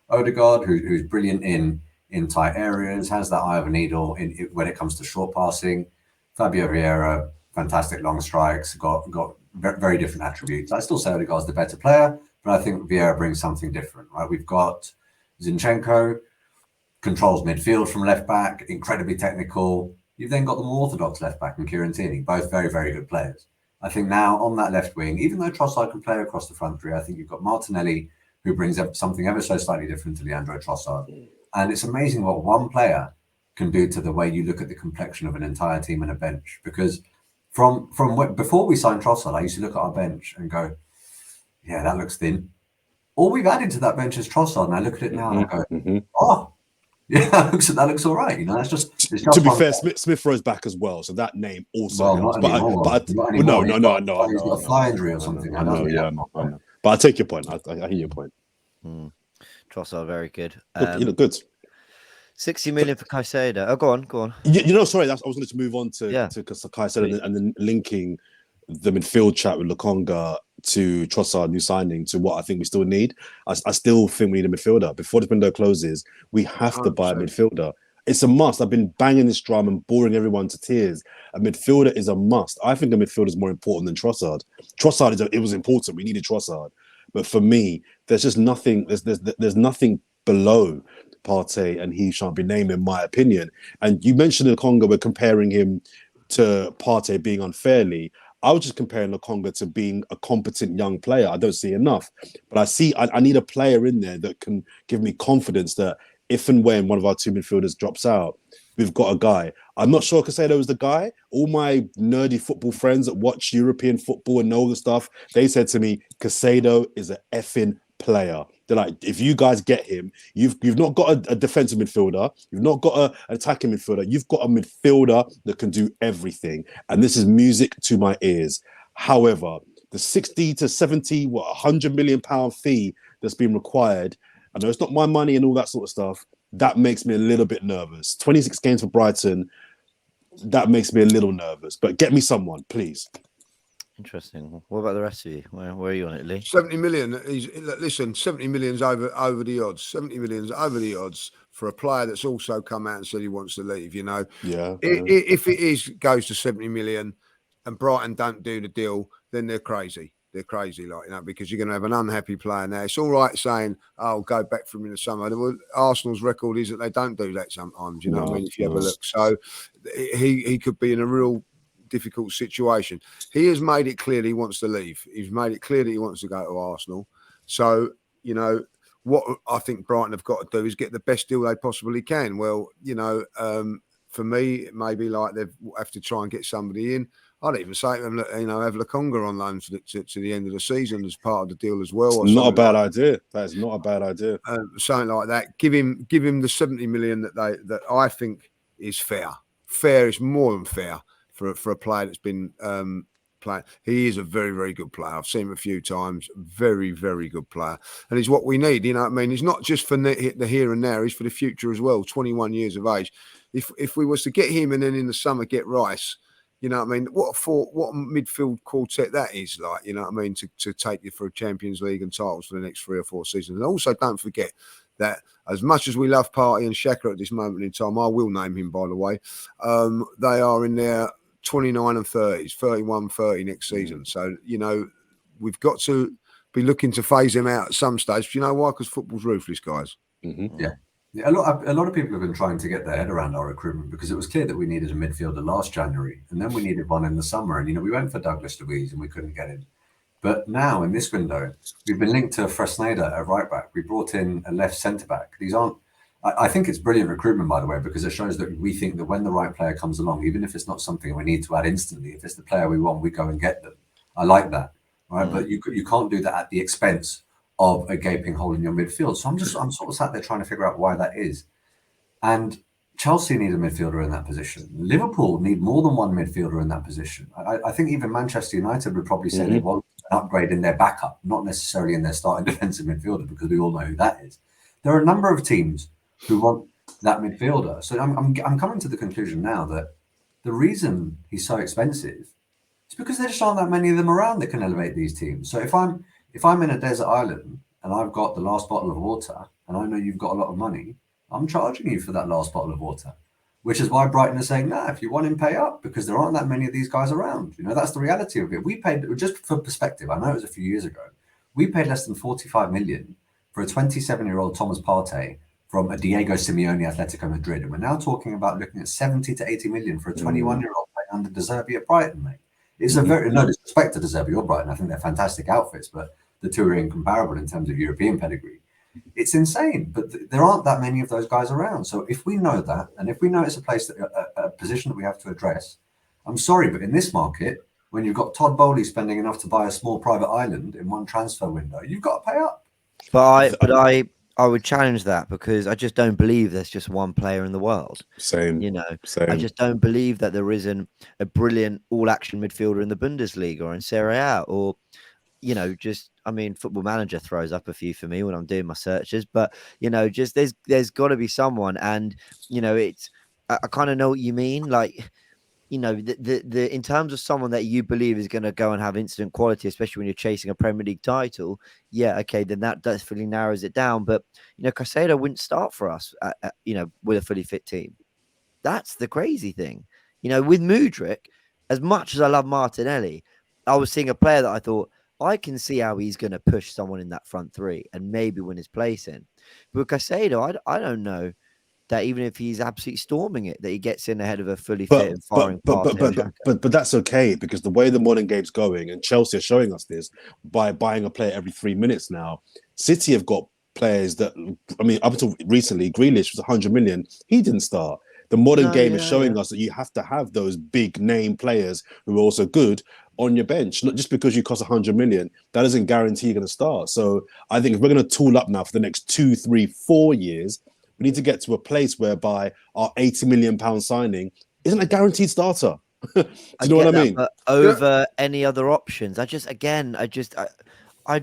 Odegaard, who's brilliant in tight areas, has that eye of a needle when it comes to short passing. Fabio Vieira, fantastic long strikes, got very different attributes. I still say Odegaard's the better player, but I think Vieira brings something different, right? We've got Zinchenko, controls midfield from left back, incredibly technical. You've then got the more orthodox left back in Kieran Tierney, both very, very good players. I think now on that left wing, even though Trossard can play across the front three, I think you've got Martinelli, who brings up something ever so slightly different to Leandro Trossard. And it's amazing what one player can do to the way you look at the complexion of an entire team and a bench. Because from before we signed Trossard, I used to look at our bench and go, yeah, that looks thin. All we've added to that bench is Trossard, and I look at it now and I go, oh, yeah, that looks all right. You know, that's just to be fair, Smith Rowe's back as well, so that name also helps. But no. He's got a thigh injury or something. I know. But I take your point. I hear your point. Trossard, very good. You look good. 60 million for Caicedo. Oh, go on. Sorry, I was going to move on to Caicedo and then linking the midfield chat with Lokonga to Trossard, new signing, to what I think we still need. I still think we need a midfielder. Before this window closes, we have to buy a midfielder. It's a must. I've been banging this drum and boring everyone to tears. A midfielder is a must. I think a midfielder is more important than Trossard. It was important. We needed Trossard. But for me, there's just nothing. There's nothing below Partey and he shan't be named, in my opinion. And you mentioned Lokonga, we're comparing him to Partey being unfairly. I was just comparing Lokonga to being a competent young player. I don't see enough. But I need a player in there that can give me confidence that if and when one of our two midfielders drops out, we've got a guy. I'm not sure Caicedo is the guy. All my nerdy football friends that watch European football and know the stuff, they said to me, Caicedo is an effing player. They're like, if you guys get him, you've not got a defensive midfielder, you've not got an attacking midfielder, you've got a midfielder that can do everything. And this is music to my ears. However, the 60 to 70, £100 million fee that's been required, I know it's not my money and all that sort of stuff, that makes me a little bit nervous. 26 games for Brighton, that makes me a little nervous. But get me someone, please. Interesting. What about the rest of you? Where are you on it, Lee? 70 million. Listen, 70 million's over the odds. 70 million's over the odds for a player that's also come out and said he wants to leave. You know, if it goes to 70 million and Brighton don't do the deal, then they're crazy. They're crazy, because you're going to have an unhappy player now. It's all right saying, "Oh, go back from in the summer." Arsenal's record is that they don't do that sometimes. You know what I mean? If you have a look, so he could be in a real difficult situation. He has made it clear that he wants to leave. He's made it clear that he wants to go to Arsenal. So, what I think Brighton have got to do is get the best deal they possibly can. Well, for me, it may be like they have to try and get somebody in. I'd even say to them, have Lokonga on loan to the end of the season as part of the deal as well. It's not a bad idea. That is not a bad idea. Something like that. Give him the 70 million that I think is fair. Fair is more than fair for a player that's been playing. He is a very, very good player. I've seen him a few times. Very, very good player. And he's what we need. You know what I mean? He's not just for the here and now. He's for the future as well. 21 years of age. If we was to get him and then in the summer get Rice, you know what I mean? What a midfield quartet that is like, you know what I mean? To take you for a Champions League and titles for the next 3 or 4 seasons. And also don't forget that as much as we love Partey and Xhaka at this moment in time, I will name him, by the way, they are in their 29 and 30s, 31, 30 next season. So, we've got to be looking to phase him out at some stage. Do you know why? Because football's ruthless, guys. Mm-hmm. Yeah. A lot of people have been trying to get their head around our recruitment because it was clear that we needed a midfielder last January and then we needed one in the summer. And, we went for Douglas Luiz and we couldn't get him. But now in this window, we've been linked to Fresneda at right back. We brought in a left centre back. These aren't, I think it's brilliant recruitment, by the way, because it shows that we think that when the right player comes along, even if it's not something we need to add instantly, if it's the player we want, we go and get them. I like that. Right. But you can't do that at the expense of a gaping hole in your midfield. So I'm sort of sat there trying to figure out why that is. And Chelsea need a midfielder in that position. Liverpool need more than one midfielder in that position. I think even Manchester United would probably say they want an upgrade in their backup, not necessarily in their starting defensive midfielder, because we all know who that is. There are a number of teams who want that midfielder. So I'm coming to the conclusion now that the reason he's so expensive is because there just aren't that many of them around that can elevate these teams. So if I'm in a desert island and I've got the last bottle of water and I know you've got a lot of money, I'm charging you for that last bottle of water. Which is why Brighton are saying, nah, if you want him, pay up, because there aren't that many of these guys around. You know, that's the reality of it. We paid, just for perspective, I know it was a few years ago, we paid less than 45 million for a 27-year-old Thomas Partey from a Diego Simeone Atletico Madrid. And we're now talking about looking at 70 to 80 million for a 21-year-old playing under De Zerbi at Brighton, mate. It's a very, no disrespect to De Zerbi or Brighton. I think they're fantastic outfits, but the two are incomparable in terms of European pedigree. It's insane, but there aren't that many of those guys around. So if we know that, and if we know it's a place, that a position that we have to address, I'm sorry, but in this market, when you've got Todd Bowley spending enough to buy a small private island in one transfer window, you've got to pay up. But I would challenge that, because I just don't believe there's just one player in the world. Same. You know, Same. I just don't believe that there isn't a brilliant all-action midfielder in the Bundesliga or in Serie A, or, you know, just, I mean, Football Manager throws up a few for me when I'm doing my searches, but, you know, just there's got to be someone. And, you know, I kind of know what you mean. Like, you know, the in terms of someone that you believe is going to go and have instant quality, especially when you're chasing a Premier League title, yeah, okay, then that definitely narrows it down. But, you know, Caicedo wouldn't start for us, you know, with a fully fit team. That's the crazy thing. You know, with Mudryk, as much as I love Martinelli, I was seeing a player that I thought, I can see how he's going to push someone in that front three and maybe win his place in. But with Caicedo, I don't know that even if he's absolutely storming it, that he gets in ahead of a fully fit and firing but that's okay, because the way the modern game's going, and Chelsea are showing us this by buying a player every 3 minutes now. City have got players that, I mean, up until recently, Grealish was 100 million. He didn't start. The modern game is showing us that you have to have those big name players who are also good on your bench. Not just because you cost 100 million, that doesn't guarantee you're going to start. So I think if we're going to tool up now for the next 2, 3, 4 years, we need to get to a place whereby our £80 million signing isn't a guaranteed starter. Do you know what I mean? But over any other options, I'd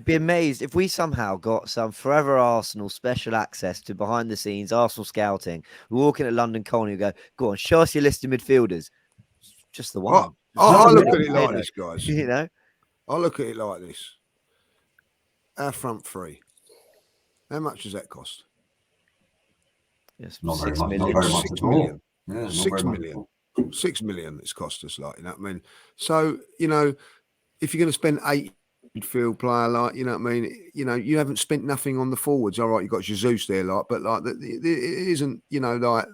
be amazed if we somehow got some Fourever Arsenal special access to behind the scenes Arsenal scouting. We walk in at London Colney and go on, show us your list of midfielders. Just the one. I look at it like this, guys. You know, I look at it like this. Our front three. How much does that cost? yes, Not very 6 much. million. Not very much 6 at all. million. Yeah, 6 million. 6 million it's cost us, like, you know what I mean? So, you know, if you're going to spend 8 midfield player, like, you know what I mean, you know, you haven't spent nothing on the forwards. All right, you've got Jesus there, like, but like it isn't, you know, like,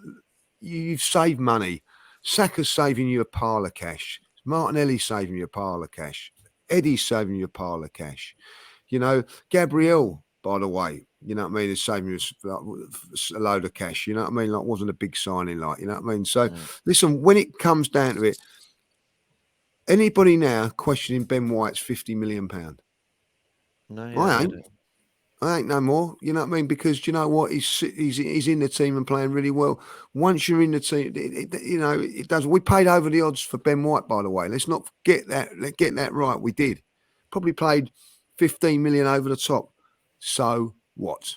you've saved money. Saka's saving you a pile of cash. Martinelli's saving you a pile of cash. Eddie's saving you a pile of cash. You know, Gabriel, by the way, you know what I mean, is saving you a load of cash. You know what I mean? Like, wasn't a big signing, like, you know what I mean? So, listen, when it comes down to it, anybody now questioning Ben White's £50 million? No, I ain't no more. You know what I mean? Because you know what? He's in the team and playing really well. Once you're in the team, you know, it does. We paid over the odds for Ben White, by the way. Let's not get that. Let's get that right. We did. Probably paid 15 million over the top. So what?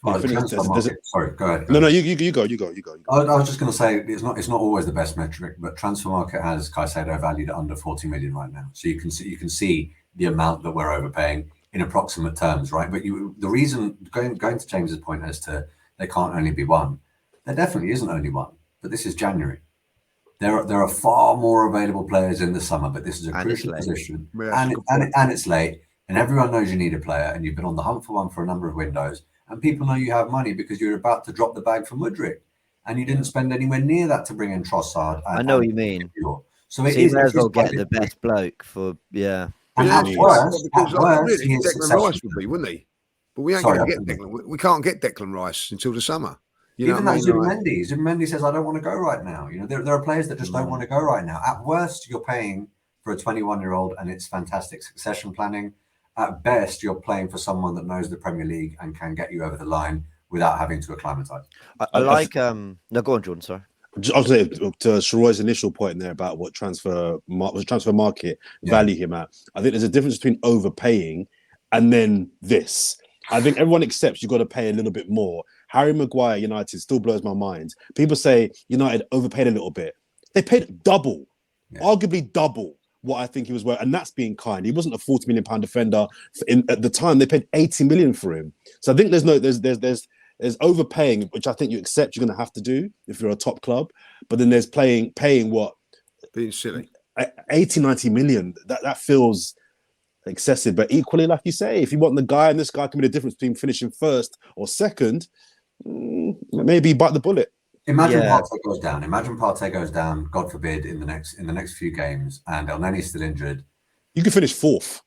Sorry, go ahead. No, you go. I was just going to say it's not always the best metric, but Transfer Market has Caicedo valued at under 40 million right now. So you can see the amount that we're overpaying in approximate terms, right? But the reason, going to James's point as to there can't only be one, there definitely isn't only one. But this is January. There are far more available players in the summer, but this is a crucial position, and it's late, and everyone knows you need a player, and you've been on the hunt for one for a number of windows, and people know you have money because you're about to drop the bag for Mudryk, and you didn't spend anywhere near that to bring in Trossard. I know what you mean. So it you is. May as well get the best bloke for And at worst, because really, Declan Rice would be, wouldn't he? But we ain't going to get Declan. We can't get Declan Rice until the summer. You know even that Zubimendi. Zubimendi says, "I don't want to go right now." You know, there are players that just don't want to go right now. At worst, you're paying for a 21-year-old, and it's fantastic succession planning. At best, you're playing for someone that knows the Premier League and can get you over the line without having to acclimatise. I like. No, go on, Jordan. Sorry. I'll say to Sharoy's initial point there about what transfer market value him at. I think there's a difference between overpaying and then this. I think everyone accepts you've got to pay a little bit more. Harry Maguire United still blows my mind. People say United overpaid a little bit. They paid double, arguably double what I think he was worth, and that's being kind. He wasn't a £40 million defender. At the time, they paid 80 million for him. So I think there's overpaying, which I think you accept you're going to have to do if you're a top club. But then there's paying what? Being silly. 80, 90 million. That feels excessive. But equally, like you say, if you want the guy, and this guy can be the difference between finishing first or second, maybe bite the bullet. Imagine Partey goes down. Imagine Partey goes down, God forbid, in the next few games, and Elneny's still injured. You could finish fourth.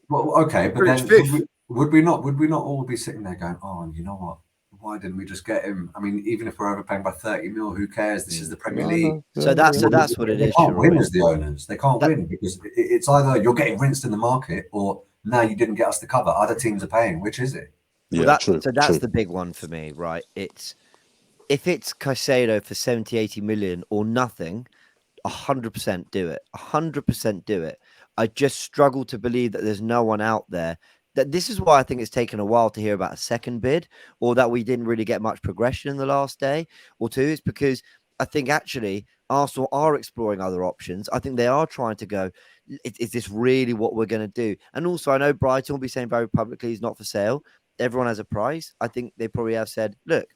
Well, okay, but then would we not all be sitting there going, "Oh, you know what? Why didn't we just get him?" I mean, even if we're overpaying by 30 mil, who cares? This is the Premier League. So that's what it is. They can't win as the owners. They can't win because it's either you're getting rinsed in the market, or now you didn't get us the cover. Other teams are paying. Which is it? Well, that's the big one for me, right? If it's Caicedo for 70, 80 million or nothing, 100% do it. 100% do it. I just struggle to believe that there's no one out there. This is why I think it's taken a while to hear about a second bid, or that we didn't really get much progression in the last day or two. It's because I think actually Arsenal are exploring other options. I think they are trying to go, is this really what we're going to do? And also, I know Brighton will be saying very publicly he's not for sale. Everyone has a price. I think they probably have said, look,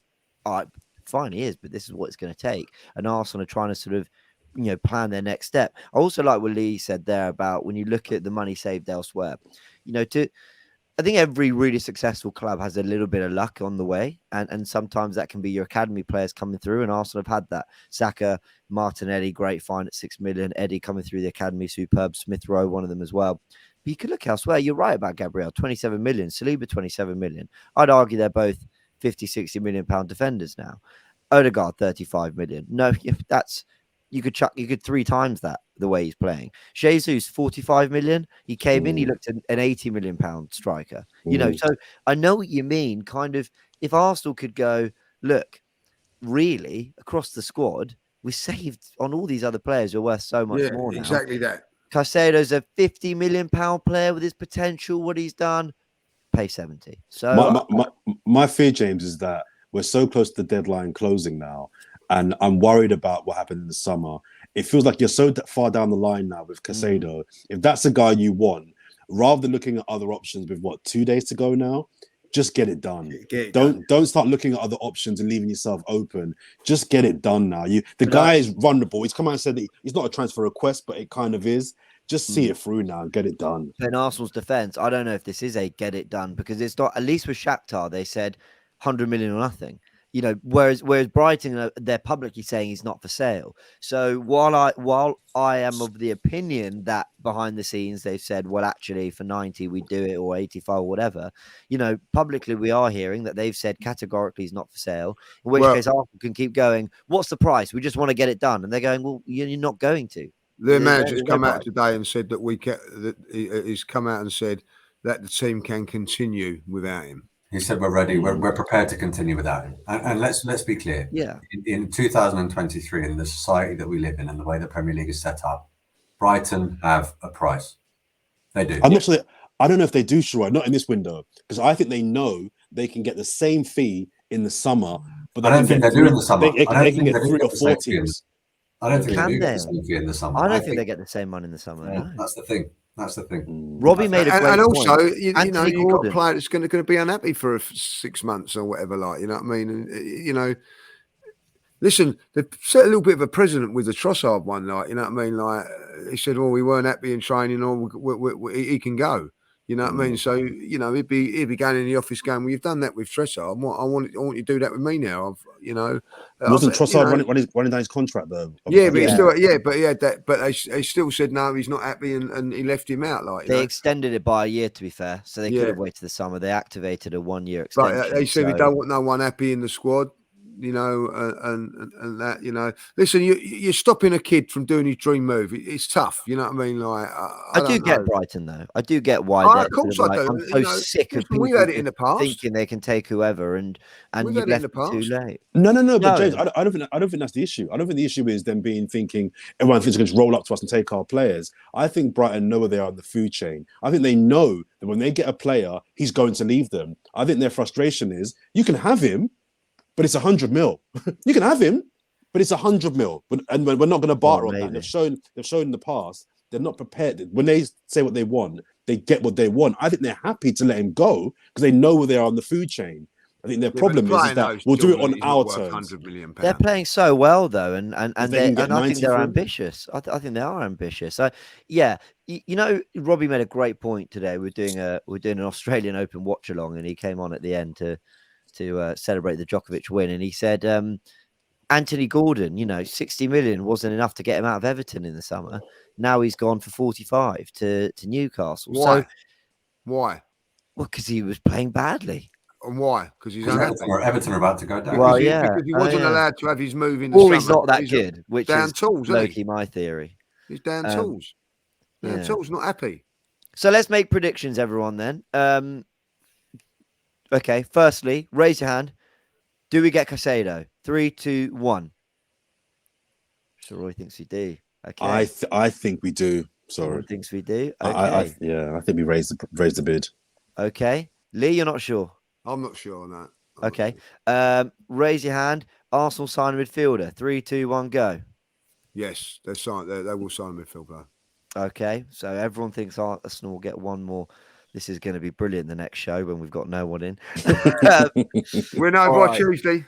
all right, fine, he is, but this is what it's going to take. And Arsenal are trying to sort of, plan their next step. I also like what Lee said there about when you look at the money saved elsewhere, I think every really successful club has a little bit of luck on the way. And sometimes that can be your academy players coming through. And Arsenal have had that. Saka, Martinelli, great fine at 6 million. Eddie coming through the academy, superb. Smith Rowe, one of them as well. But you could look elsewhere. You're right about Gabriel, 27 million. Saliba, 27 million. I'd argue they're both 50, 60 million pound defenders now. Odegaard, 35 million. No, you could 3 times that the way he's playing. Jesus, 45 million. He came in, he looked at an 80 million pound striker. So I know what you mean. Kind of, if Arsenal could go, look, really across the squad, we saved on all these other players who are worth so much more now. Exactly that. Caicedo's a 50 million pound player with his potential, what he's done. Pay 70. So my fear, James, is that we're so close to the deadline closing now, and I'm worried about what happened in the summer. It feels like you're so far down the line now with Caicedo. If that's a guy you want, rather than looking at other options with 2 days to go now, just get it done. Don't start looking at other options and leaving yourself open. Just get it done now. The guy is vulnerable. He's come out and said that he's not a transfer request, but it kind of is. Just see it through now and get it done. In Arsenal's defense, I don't know if this is a get it done, because it's not, at least with Shakhtar, they said 100 million or nothing. Whereas Brighton, they're publicly saying he's not for sale. So while I am of the opinion that behind the scenes they've said, well, actually for 90 we do it, or 85 or whatever, publicly we are hearing that they've said categorically he's not for sale. In which case Arsenal can keep going, what's the price? We just want to get it done. And they're going, well, you're not going to. The manager's come out today and said that he's come out and said that the team can continue without him. He said we're ready. We're prepared to continue without him. And let's be clear. Yeah. In 2023, in the society that we live in and the way the Premier League is set up, Brighton have a price. They do. I'm not sure. I don't know if they do, Sherrod, not in this window, because I think they know they can get the same fee in the summer. But I don't think they do in the summer. They can get 3 or 4 teams. I don't think they do get the same fee in the summer. I don't think they get the same money in the summer. No. That's the thing. That's the thing. Robbie made a great and also, point. you've got a player that's going to be unhappy for 6 months or whatever, you know what I mean? And, listen, they set a little bit of a precedent with the Trossard one, you know what I mean? He said, well, we weren't happy in training, or he can go. You know what I mean? So, he'd be going in the office going, well, you've done that with Trossard. I want you to do that with me now. Wasn't Trossard running down his contract though? Yeah, but they still said no, he's not happy, and he left him out. They extended it by a year, to be fair, so they could have waited the summer. They activated a 1-year extension. But they said we don't want no one happy in the squad. And that, listen, you're stopping a kid from doing his dream move. It's tough, you know what I mean? I do get Brighton though. I do get why. Of course I do. I'm so sick of people had it in the past, thinking they can take whoever, and you've left it too late. No. But James, I don't think that's the issue. I don't think the issue is them thinking everyone thinks they can just roll up to us and take our players. I think Brighton know where they are in the food chain. I think they know that when they get a player, he's going to leave them. I think their frustration is you can have him, but it's 100 mil. You can have him, but it's 100 mil. And we're not going to barter on that. They've shown in the past they're not prepared. When they say what they want, they get what they want. I think they're happy to let him go because they know where they are on the food chain. I think their problem is that we'll do it on our terms. £100 million. They're playing so well though, and I think they're 90 ambitious. I think they are ambitious. So yeah, you know, Robbie made a great point today. We're doing an Australian Open watch along, and he came on at the end to celebrate the Djokovic win, and he said Anthony Gordon, you know, 60 million wasn't enough to get him out of Everton in the summer. Now he's gone for 45 to Newcastle. Why? So, why? Well, because he was playing badly. And why? Because he's Everton are about to go down. Well, because he wasn't allowed to have his move in the or summer. he's not that good, which down is tools, low-key my theory. He's down tools. Down tools, not happy. So let's make predictions, everyone, then. Okay, firstly, raise your hand. Do we get Caicedo? 3, 2, 1. So Roy thinks we do. Okay. I think we do. Sorry. Roy thinks we do. Okay. I think we raised the bid. Okay. Lee, you're not sure? I'm not sure on that. Okay. Raise your hand. Arsenal sign a midfielder. 3, 2, 1, go. Yes, they will sign a midfielder. Okay. So everyone thinks Arsenal will get one more. This is going to be brilliant the next show when we've got no one in. We're now by Tuesday.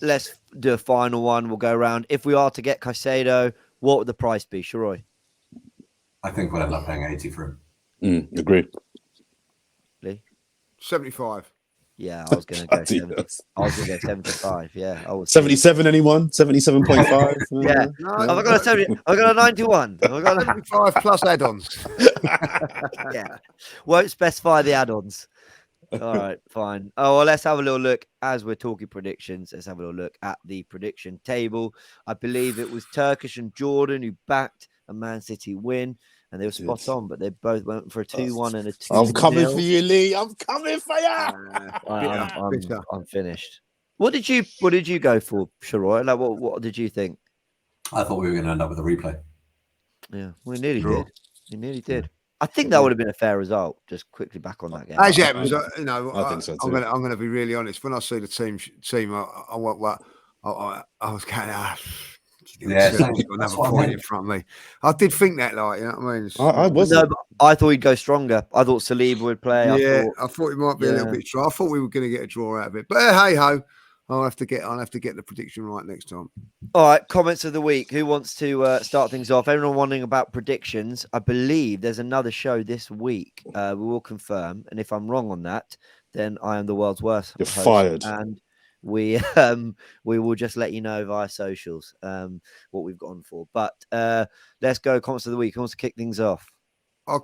Let's do a final one. We'll go around. If we are to get Caicedo, what would the price be, Sharoy? I think we'll end up paying 80 for him. Agree. Lee? 75. Yeah, I was going to go 70. I was going to go 75. Yeah, I was 77. Anyone? 77.5. Yeah. No, Have I got a 70? I've got a 91. Have I got a 75 plus add-ons. Yeah. Won't specify the add-ons. All right, fine. Oh, well, let's have a little look as we're talking predictions. Let's have a little look at the prediction table. I believe it was Turkish and Jordan who backed a Man City win, and they were spot on, but they both went for a 2-1 and a 2-0. I'm coming for you, Lee. I'm coming for you. I'm finished. What did you go for, Sharoy? Like, what did you think? I thought we were going to end up with a replay. Yeah, we nearly did. We nearly did. I think that would have been a fair result. Just quickly back on that game. As it happens, you know, I think so too. I'm going to be really honest. When I see the team, I was kind of. Another point in front of me. I did think that, like, you know what I mean? I wasn't. No, but I thought he'd go stronger. I thought Saliba would play. I thought it might be a little bit strong. I thought we were going to get a draw out of it, but hey ho, I'll have to get the prediction right next time. All right, comments of the week. Who wants to start things off? Everyone wondering about predictions. I believe there's another show this week. We will confirm, and if I'm wrong on that, then I am the world's worst. You're fired. And we will just let you know via socials what we've gone for. But let's go comments of the week. Who wants to kick things off?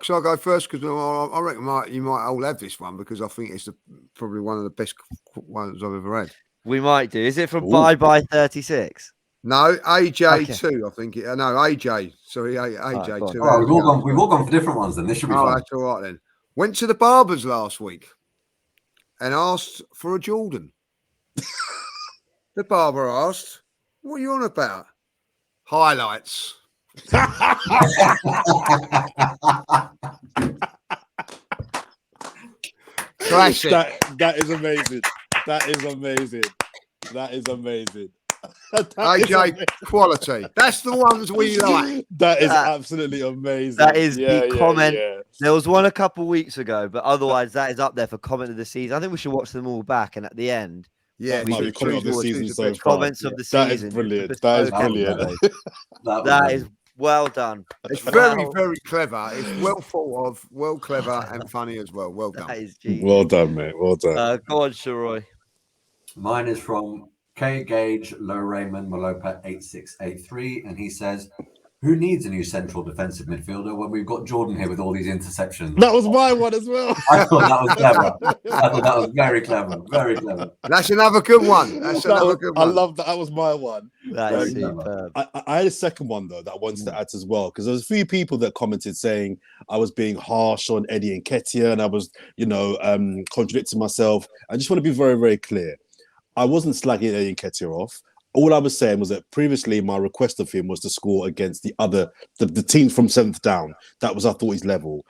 Shall I go first? Because I reckon you might all have this one because I think it's probably one of the best ones I've ever had. We might do. Is it from Bye 36? No, AJ2. I think no, AJ. Sorry, AJ2. Oh, we've all gone for different ones. Then this should be fun. That's all right then. Went to the barbers last week and asked for a Jordan. The barber asked, "What are you on about?" Highlights. Classic. That is amazing. That is amazing. That is amazing. AJ quality. That's the ones we like. That is absolutely amazing. That is the comment. Yeah. There was one a couple weeks ago, but otherwise that is up there for comment of the season. I think we should watch them all back, and at the end, comment of the season so far. Comments of the season. That is brilliant. That is brilliant. That is well done. It's very, very clever. It's well thought of, well clever, and funny as well. Well done. That is genius. Well done, mate. Well done. Go on, Sharoy. Mine is from K Gage Low Raymond Malopa 8683, and he says, "Who needs a new central defensive midfielder when we've got Jordan here with all these interceptions?" That was my one as well. I thought that was clever. I thought that was very clever. Very clever. That's another good one. That's another good one. I love that. That was my one. That is superb. I had a second one though that I wanted to add as well because there was a few people that commented saying I was being harsh on Eddie Nketiah and I was, contradicting myself. I just want to be very, very clear. I wasn't slagging Eddie Nketiah off. All I was saying was that previously my request of him was to score against the team from 7th down. That was, I thought, his level.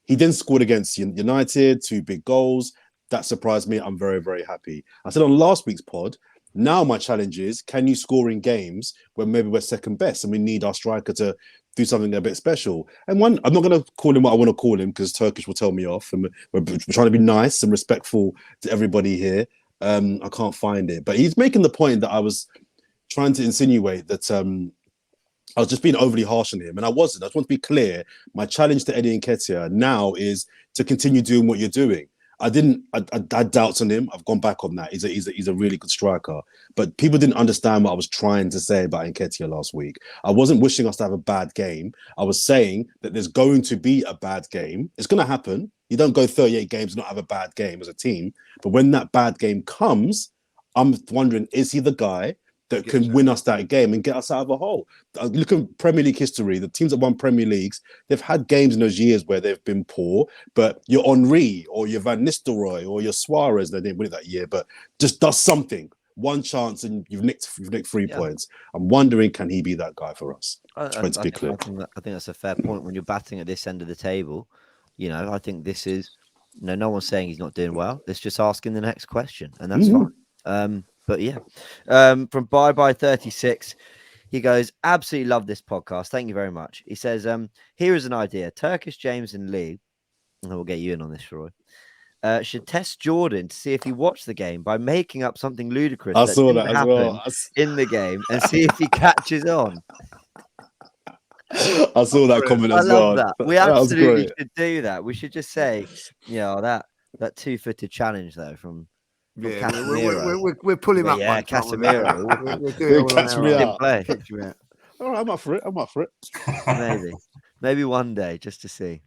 He then scored against United, 2 big goals. That surprised me. I'm very, very happy. I said on last week's pod, now my challenge is, can you score in games when maybe we're second best and we need our striker to do something a bit special? And one, I'm not going to call him what I want to call him because Turkish will tell me off. And we're trying to be nice and respectful to everybody here. I can't find it. But he's making the point that I was trying to insinuate that I was just being overly harsh on him. And I wasn't. I just want to be clear. My challenge to Eddie Nketiah now is to continue doing what you're doing. I had doubts on him. I've gone back on that. He's a really good striker. But people didn't understand what I was trying to say about Nketiah last week. I wasn't wishing us to have a bad game. I was saying that there's going to be a bad game. It's going to happen. You don't go 38 games and not have a bad game as a team. But when that bad game comes, I'm wondering, is he the guy that can win us that game and get us out of a hole? Look at Premier League history. The teams that won Premier Leagues, they've had games in those years where they've been poor, but your Henry or your Van Nistelrooy or your Suarez, they didn't win it that year, but just does something. One chance and you've nicked 3 points. I'm wondering, can he be that guy for us? I think that's a fair point. When you're batting at this end of the table, I think this is, no one's saying he's not doing well. It's just asking the next question, and that's fine. But yeah, from Bye-Bye36, he goes, absolutely love this podcast. Thank you very much. He says, here is an idea. Turkish, James and Lee, and we'll get you in on this, Roy, should test Jordan to see if he watched the game by making up something ludicrous I saw that as well in the game and see if he catches on. I saw that comment as well. I love that. We absolutely should do that. We should just say, that 2-footed challenge though from we'll pull him up. Yeah, Casemiro. We'll catch me out. All right, I'm up for it. Maybe one day just to see.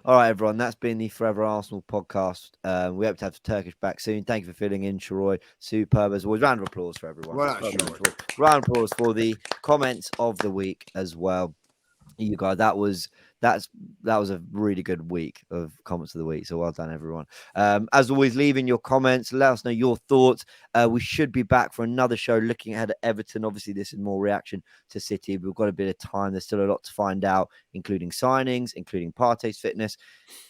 All right, everyone. That's been the Forever Arsenal podcast. We hope to have Turkish back soon. Thank you for filling in, Sharoy. Superb as always. Round of applause for everyone. Round of applause for the comments of the week as well. You guys, that was a really good week of comments of the week. So well done, everyone. As always, leave in your comments. Let us know your thoughts. We should be back for another show looking ahead at Everton. Obviously, this is more reaction to City. We've got a bit of time. There's still a lot to find out, including signings, including Partey's fitness.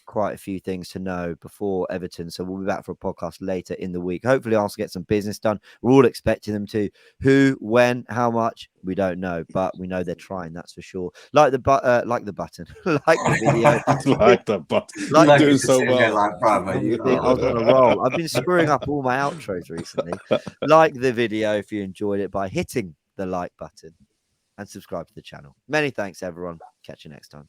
Quite a few things to know before Everton. So we'll be back for a podcast later in the week. Hopefully, Arsenal get some business done. We're all expecting them to. Who, when, how much, we don't know, but we know they're trying. That's for sure. Like the button, like the video, like the button. Like doing so well. I was on a roll. I've been screwing up all my outros recently. Like the video if you enjoyed it by hitting the like button and subscribe to the channel. Many thanks, everyone. Catch you next time.